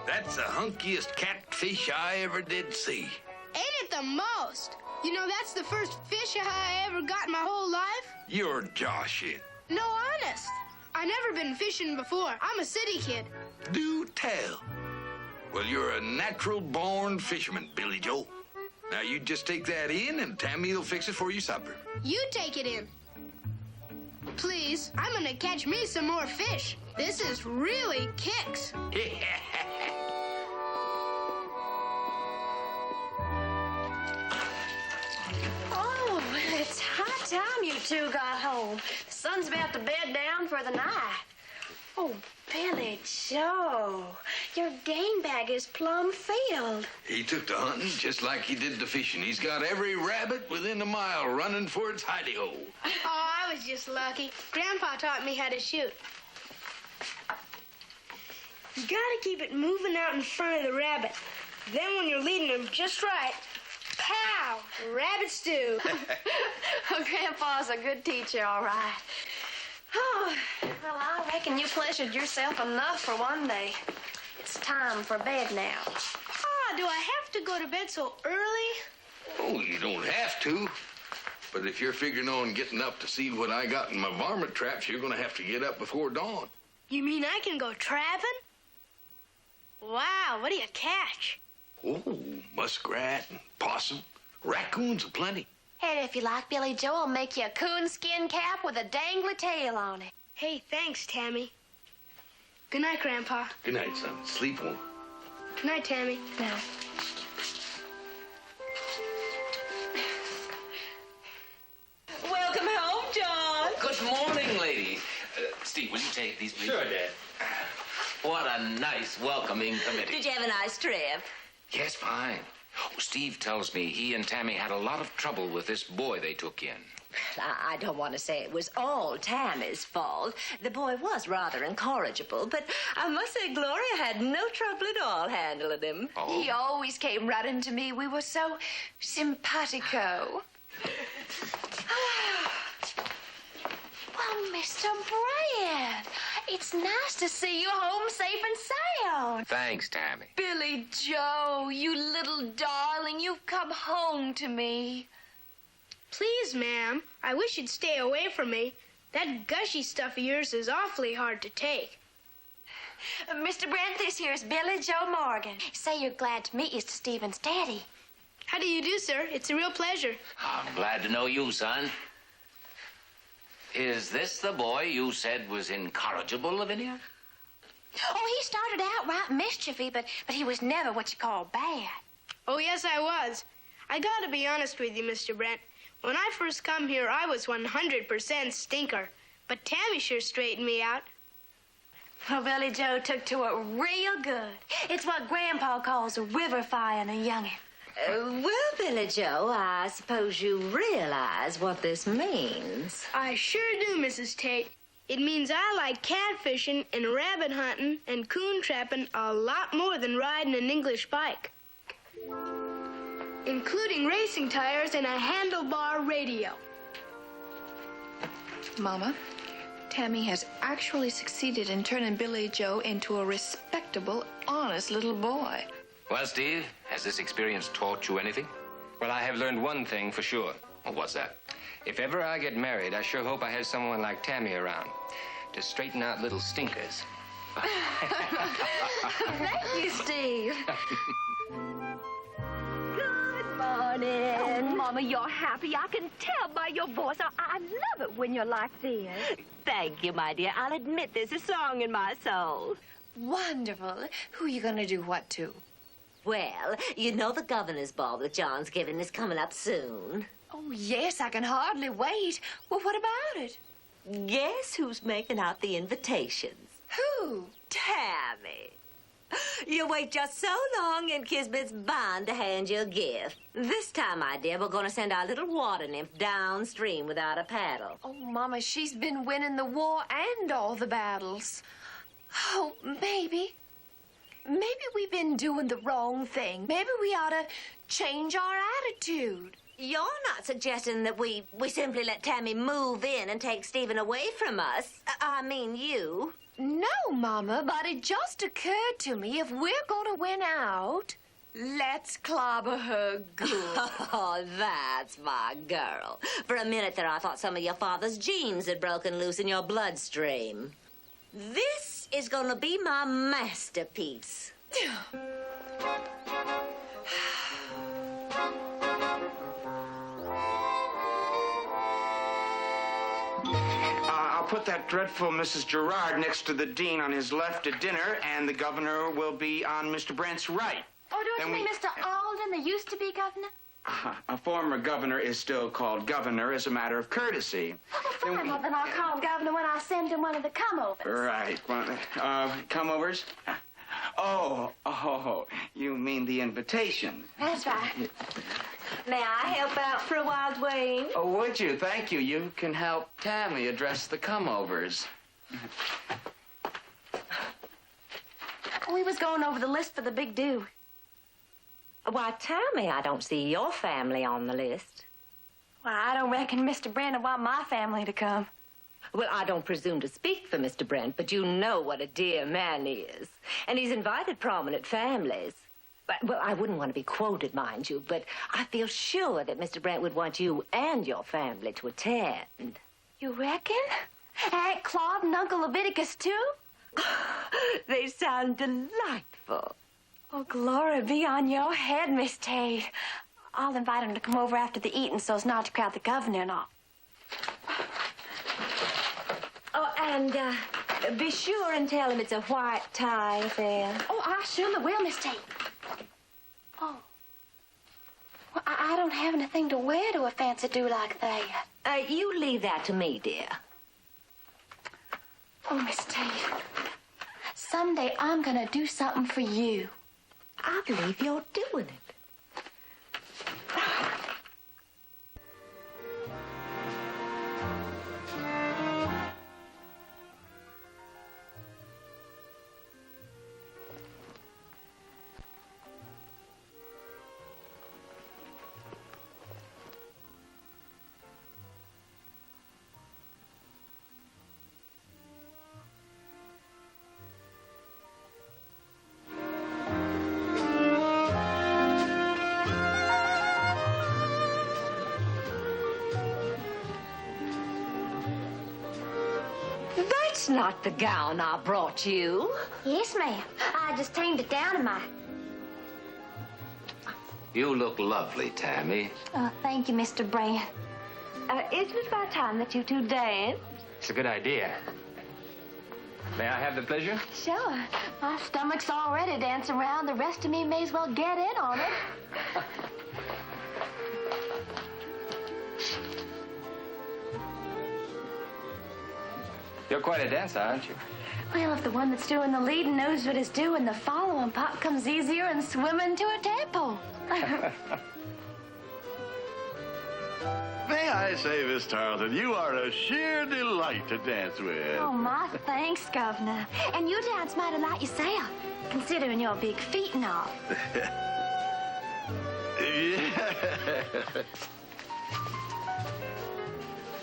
E: That's the hunkiest catfish I ever did see.
O: Ain't it the most? You know, that's the first fish I ever got in my whole life.
E: You're joshing.
O: No, honest. I never been fishing before. I'm a city kid.
E: Do tell. Well, you're a natural-born fisherman, Billy Joe. Now, you just take that in, and Tammy will fix it for you supper.
O: You take it in. Please, I'm gonna catch me some more fish. This is really kicks.
C: Oh, it's high time you two got home. The sun's about to bed down for the night. Oh, Billy Joe, your game bag is plumb filled.
E: He took to hunting just like he did to fishing. He's got every rabbit within a mile running for its hidey-hole.
O: Oh, I was just lucky. Grandpa taught me how to shoot. You gotta keep it moving out in front of the rabbit. Then when you're leading him just right, pow, rabbit stew.
C: Well, Grandpa's a good teacher, all right. Oh, well, I reckon you pleasured yourself enough for one day. It's time for bed now.
O: Ah, do I have to go to bed so early?
E: Oh, you don't have to. But if you're figuring on getting up to see what I got in my varmint traps, you're going to have to get up before dawn.
O: You mean I can go trapping? Wow, what do you catch?
E: Oh, muskrat and possum, raccoons aplenty.
C: And if you like, Billy Joe, I'll make you a coonskin cap with a dangly tail on it.
O: Hey, thanks, Tammy. Good night, Grandpa.
E: Good night, son. Sleep warm.
O: Good night, Tammy.
C: No.
H: Welcome home, John.
J: Good morning, lady. Steve, will you take these, please?
L: Sure, Dad.
J: What a nice welcoming committee.
H: Did you have a nice trip?
J: Yes, fine. Oh, Steve tells me he and Tammy had a lot of trouble with this boy they took in.
H: I don't want to say it was all Tammy's fault. The boy was rather incorrigible, but I must say Gloria had no trouble at all handling him.
C: Oh. He always came running to me. We were so simpatico. Well, Mr. Brand, it's nice to see you home safe and sound.
J: Thanks, Tammy.
C: Billy Joe, you little darling, you've come home to me.
O: Please, ma'am, I wish you'd stay away from me. That gushy stuff of yours is awfully hard to take.
B: Mr. Brent, this here's Billy Joe Morgan. Say you're glad to meet Mr. Stephen's daddy.
O: How do you do, sir? It's a real pleasure.
J: I'm glad to know you, son. Is this the boy you said was incorrigible, Lavinia?
B: Oh, he started out right mischiefy, but he was never what you call bad.
O: Oh, yes, I was. I gotta be honest with you, Mr. Brent. When I first come here, I was 100% stinker. But Tammy sure straightened me out.
B: Well, Billy Joe took to it real good. It's what Grandpa calls a riverifying a young'un.
H: Well, Billy Joe, I suppose you realize what this means.
O: I sure do, Mrs. Tate. It means I like catfishing and rabbit hunting and coon trapping a lot more than riding an English bike. Including racing tires and a handlebar radio.
C: Mama, Tammy has actually succeeded in turning Billy Joe into a respectable, honest little boy.
J: Well, Steve, has this experience taught you anything?
L: Well, I have learned one thing for sure.
J: Well, what's that?
L: If ever I get married, I sure hope I have someone like Tammy around to straighten out little stinkers.
B: Thank you, Steve.
G: Morning. Oh, Mama, you're happy. I can tell by your voice. I love it when you're like this.
H: Thank you, my dear. I'll admit there's a song in my soul.
B: Wonderful. Who are you going to do what to?
H: Well, you know the governor's ball that John's giving is coming up soon.
B: Oh, yes, I can hardly wait. Well, what about it?
H: Guess who's making out the invitations?
B: Who?
H: Tammy. You wait just so long and Kismet's bound to hand you a gift. This time, my dear, we're going to send our little water nymph downstream without a paddle.
C: Oh, Mama, she's been winning the war and all the battles. Oh, maybe we've been doing the wrong thing. Maybe we ought to change our attitude.
H: You're not suggesting that we simply let Tammy move in and take Stephen away from us. I mean, you.
C: No, Mama, but it just occurred to me if we're going to win out, let's clobber her good.
H: Oh, that's my girl. For a minute there, I thought some of your father's genes had broken loose in your bloodstream. This is going to be my masterpiece.
K: I'll put that dreadful Mrs. Gerard next to the dean on his left at dinner, and the governor will be on Mr. Brent's right.
B: Oh, don't you mean Mr. Alden, the used to be governor?
K: A former governor is still called governor as a matter of courtesy.
B: Oh, fine. Well, then I'll call governor when I send him one of the come-overs.
K: Right. Come-overs? Oh, you mean the invitation.
B: That's right.
H: May I help out for a while, Dwayne?
K: Oh, would you? Thank you. You can help Tammy address the come-overs.
B: We was going over the list for the big do.
H: Why, Tammy, I don't see your family on the list.
B: Well, I don't reckon Mr. Brent want my family to come.
H: Well, I don't presume to speak for Mr. Brent, but you know what a dear man he is. And he's invited prominent families. Well, I wouldn't want to be quoted, mind you, but I feel sure that Mr. Brent would want you and your family to attend.
B: You reckon? Aunt Claude and Uncle Leviticus, too?
H: They sound delightful.
B: Oh, glory be on your head, Miss Tate. I'll invite him to come over after the eating so as not to crowd the governor and all.
H: Oh, and be sure and tell him it's a white tie affair.
B: Oh, I surely will, Miss Tate. Oh. Well, I don't have anything to wear to a fancy do like that.
H: You leave that to me, dear.
B: Oh, Miss Tate. Someday I'm gonna do something for you.
H: I believe you're doing it. That's not the gown I brought you.
B: Yes, ma'am. I just tamed it down in my...
J: You look lovely, Tammy.
B: Oh, thank you, Mr. Brand.
H: Isn't it about time that you two dance?
L: It's a good idea. May I have the pleasure?
B: Sure. My stomach's already dancing around. The rest of me may as well get in on it.
L: You're quite a dancer, aren't you?
B: Well, if the one that's doing the leading knows what it's doing, the following pop comes easier than swimming to a tadpole.
A: May I say, Miss Tarleton, you are a sheer delight to dance with.
B: Oh, my thanks, Governor. And you dance mighty like yourself, considering your big feet and all.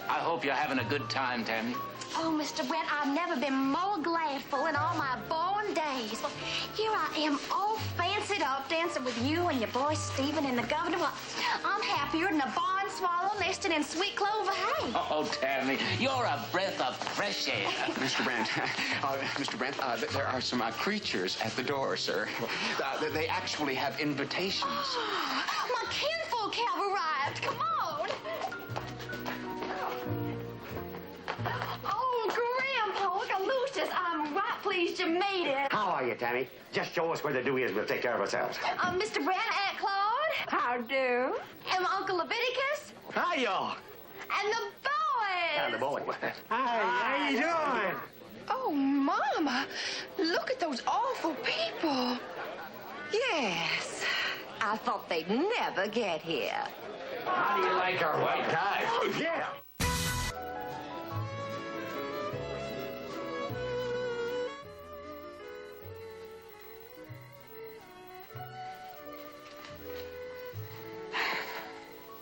J: I hope you're having a good time, Tammy.
B: Oh, Mr. Brent, I've never been more gladful in all my born days. Well, here I am, all fancied up, dancing with you and your boy Stephen and the governor. Well, I'm happier than a barn swallow nesting in sweet clover hay.
J: Oh, Tammy, you're a breath of fresh air.
K: Mr. Brent, there are some creatures at the door, sir. They actually have invitations.
B: My kinfolk have arrived. Come on. I'm right pleased you made it.
F: How are you, Tammy? Just show us where the do is. We'll take care of ourselves.
B: Mr. Brand, Aunt Claude.
G: How do?
B: And Uncle Leviticus.
F: Hi, y'all.
B: And the boys.
F: And the boy.
U: Hi, how you doing?
G: Oh, Mama, look at those awful people.
H: Yes. I thought they'd never get here.
J: How do you like our white ties?
F: Oh, yeah.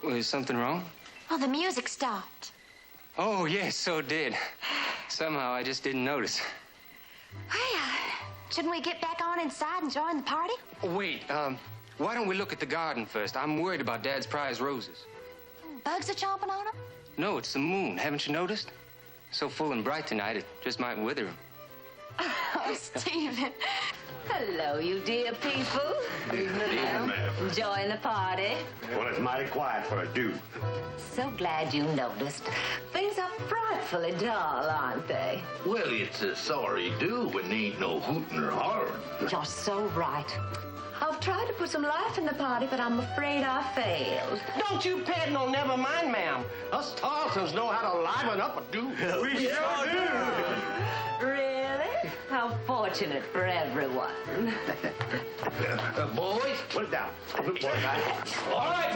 L: Was something wrong?
B: Oh, the music stopped.
L: Oh, yes, so it did. Somehow I just didn't notice.
B: Well, shouldn't we get back on inside and join the party?
L: Oh, wait, why don't we look at the garden first? I'm worried about Dad's prize roses.
B: Bugs are chomping on them?
L: No, it's the moon. Haven't you noticed? So full and bright tonight, it just might wither them.
B: Oh, Stephen.
H: Hello, you dear people.
F: Evening, ma'am.
H: Enjoying the party?
F: Well, it's mighty quiet for a dude.
H: So glad you noticed. Things are frightfully dull, aren't they?
N: Well, it's a sorry do when there ain't no hooting or hollering.
H: You're so right. I've tried to put some life in the party, but I'm afraid I failed.
U: Don't you pet no never mind, ma'am. Us Tarletons know how to liven up a do.
N: We sure do.
H: Really? How fortunate for everyone.
F: Boys, put it down. Look, boy,
U: All right,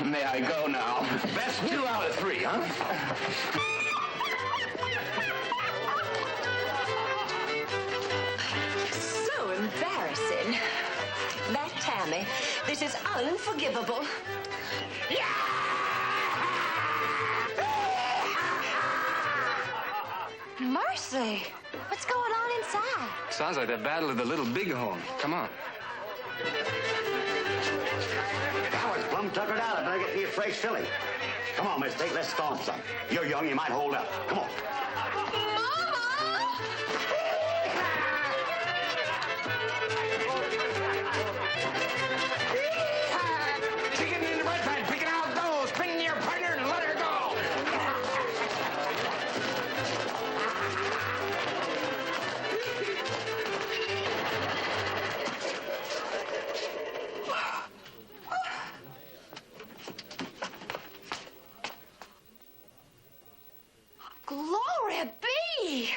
U: May I go now?
J: Best 2 out of 3, huh?
H: So embarrassing. That Tammy, this is unforgivable.
B: Mercy. What's going on inside?
L: Sounds like the battle of the Little Bighorn. Come on.
F: Howard's plumb tuckered out. I better get me a fresh filling. Come on, Miss Tate, let's stomp some. You're young, you might hold up. Come on.
K: Chicken in the red side, picking out those. Bring your partner and let her go.
B: Glory be!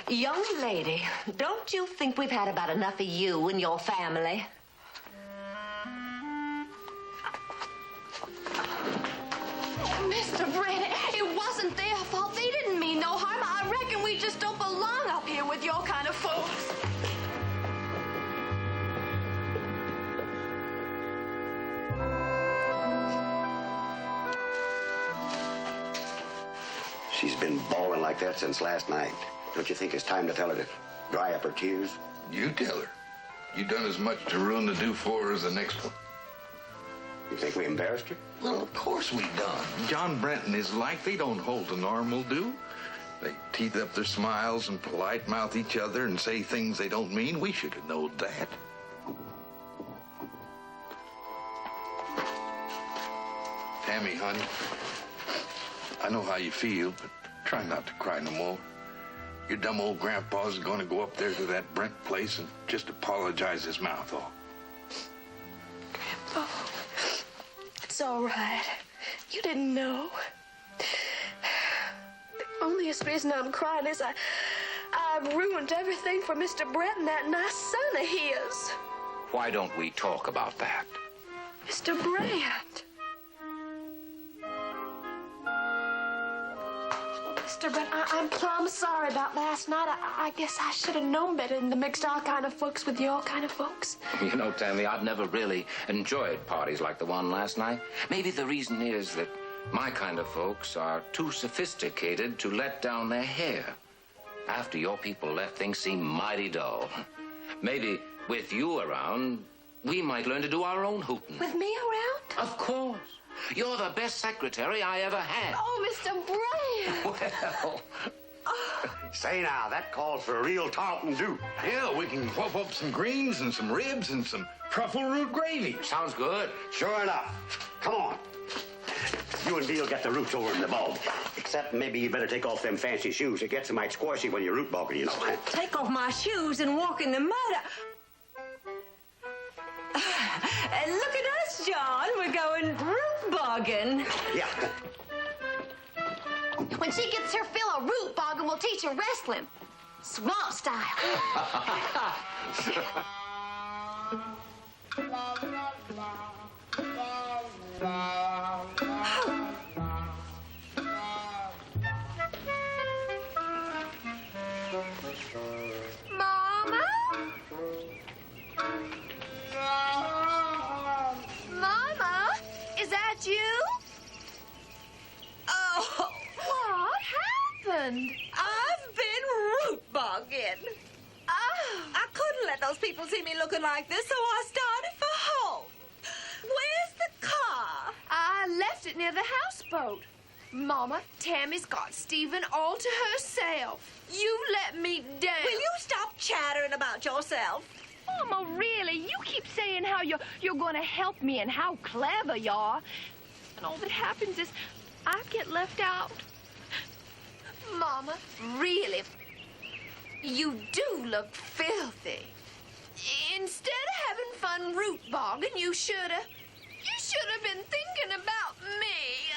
H: Young lady, don't you think we've had about enough of you and your family?
C: Mr. Brent, it wasn't their fault. They didn't mean no harm. I reckon we just don't belong up here with your kind of folks.
F: She's been bawling like that since last night. Don't you think it's time to tell her to dry up her tears?
E: You tell her. You done as much to ruin the do for her as the next one.
F: You think we embarrassed her?
E: Well, of course we done. John Brent and his like, they don't hold a normal do. They teeth up their smiles and polite mouth each other and say things they don't mean. We should have known that. Tammy, honey, I know how you feel, but try not to cry no more. Your dumb old grandpa's going to go up there to that Brent place and just apologize his mouth off.
C: Oh, it's all right. You didn't know. The onlyest reason I'm crying is I've ruined everything for Mr. Brent and that nice son of his.
J: Why don't we talk about that?
C: Mr. Brent. Mr. Brent, I'm plumb sorry about last night. I guess I should have known better than to mix our kind of folks with your kind of folks.
J: You know, Tammy, I've never really enjoyed parties like the one last night. Maybe the reason is that my kind of folks are too sophisticated to let down their hair. After your people left, things seemed mighty dull. Maybe with you around, we might learn to do our own hooting.
C: With me around?
J: Of course. You're the best secretary I ever had.
C: Oh, Mr. Brent!
J: Well...
F: Say now, that calls for a real Tarleton do.
E: Yeah, we can whoop up some greens and some ribs and some truffle root gravy.
J: Sounds good.
F: Sure enough. Come on. You and Beal get the roots over in the bulb. Except maybe you better take off them fancy shoes. It gets might squashy when you're root bogging, you know.
H: Take off my shoes and walk in the mud. And look at us, John. We're going root bogging.
F: Yeah.
C: When she gets her fill of root bogging, we'll teach her wrestling. Swamp style. Mama? Mama? Is that you?
H: Oh,
C: what happened?
H: I've been root bogging.
C: Oh.
H: I couldn't let those people see me looking like this, so I started for home. Where's the car?
C: I left it near the houseboat. Mama, Tammy's got Stephen all to herself. You let me down.
H: Will you stop chattering about yourself?
C: Mama, really? You keep saying how you're going to help me and how clever you are. And all that happens is I get left out. Mama, really, you do look filthy. Instead of having fun root bogging, you should have been thinking about me.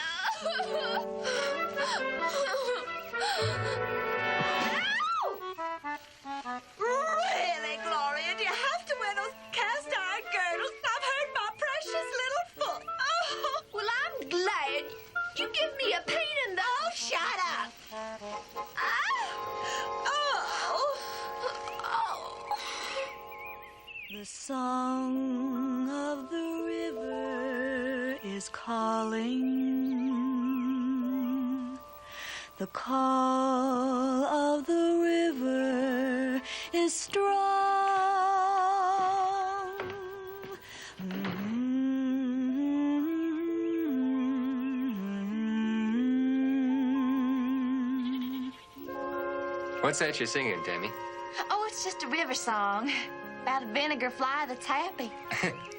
H: Really, Gloria? Do you have to wear those cast iron girdles? I've hurt my precious little foot.
C: Oh, well, I'm glad you give me a pain in the...
H: Oh, shut up.
M: The song of the river is calling. The call of the river is strong.
L: What's that you're singing, Tammy?
C: Oh, it's just a river song about a vinegar fly that's happy.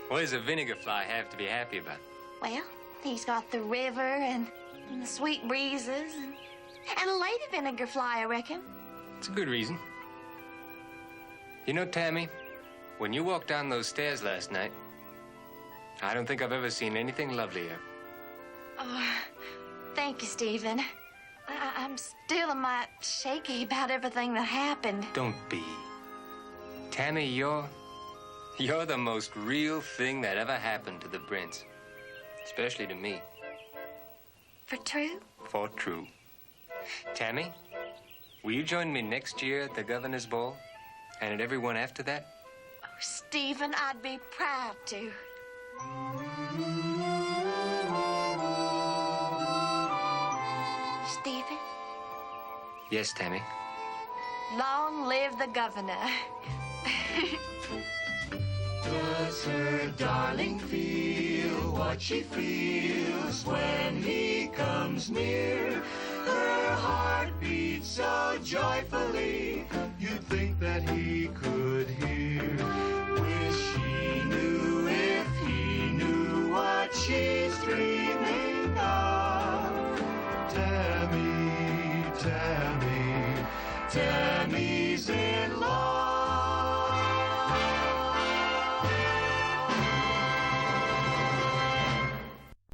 L: What does a vinegar fly have to be happy about?
C: Well, he's got the river and the sweet breezes and a lady vinegar fly, I reckon.
L: It's a good reason. You know, Tammy, when you walked down those stairs last night, I don't think I've ever seen anything lovelier.
C: Oh, thank you, Stephen. I'm still a mite shaky about everything that happened.
L: Don't be. Tammy, you're the most real thing that ever happened to the Brents. Especially to me.
B: For true?
L: For true. Tammy, will you join me next year at the Governor's Ball? And at every one after that?
B: Oh, Stephen, I'd be proud to. Stephen?
L: Yes, Tammy.
B: Long live the governor.
Q: Does her darling feel what she feels when he comes near? Her heart beats so joyfully, you'd think that he could hear. Wish he knew if he knew what she's dreaming of. Tammy, Tammy, Tammy's in love.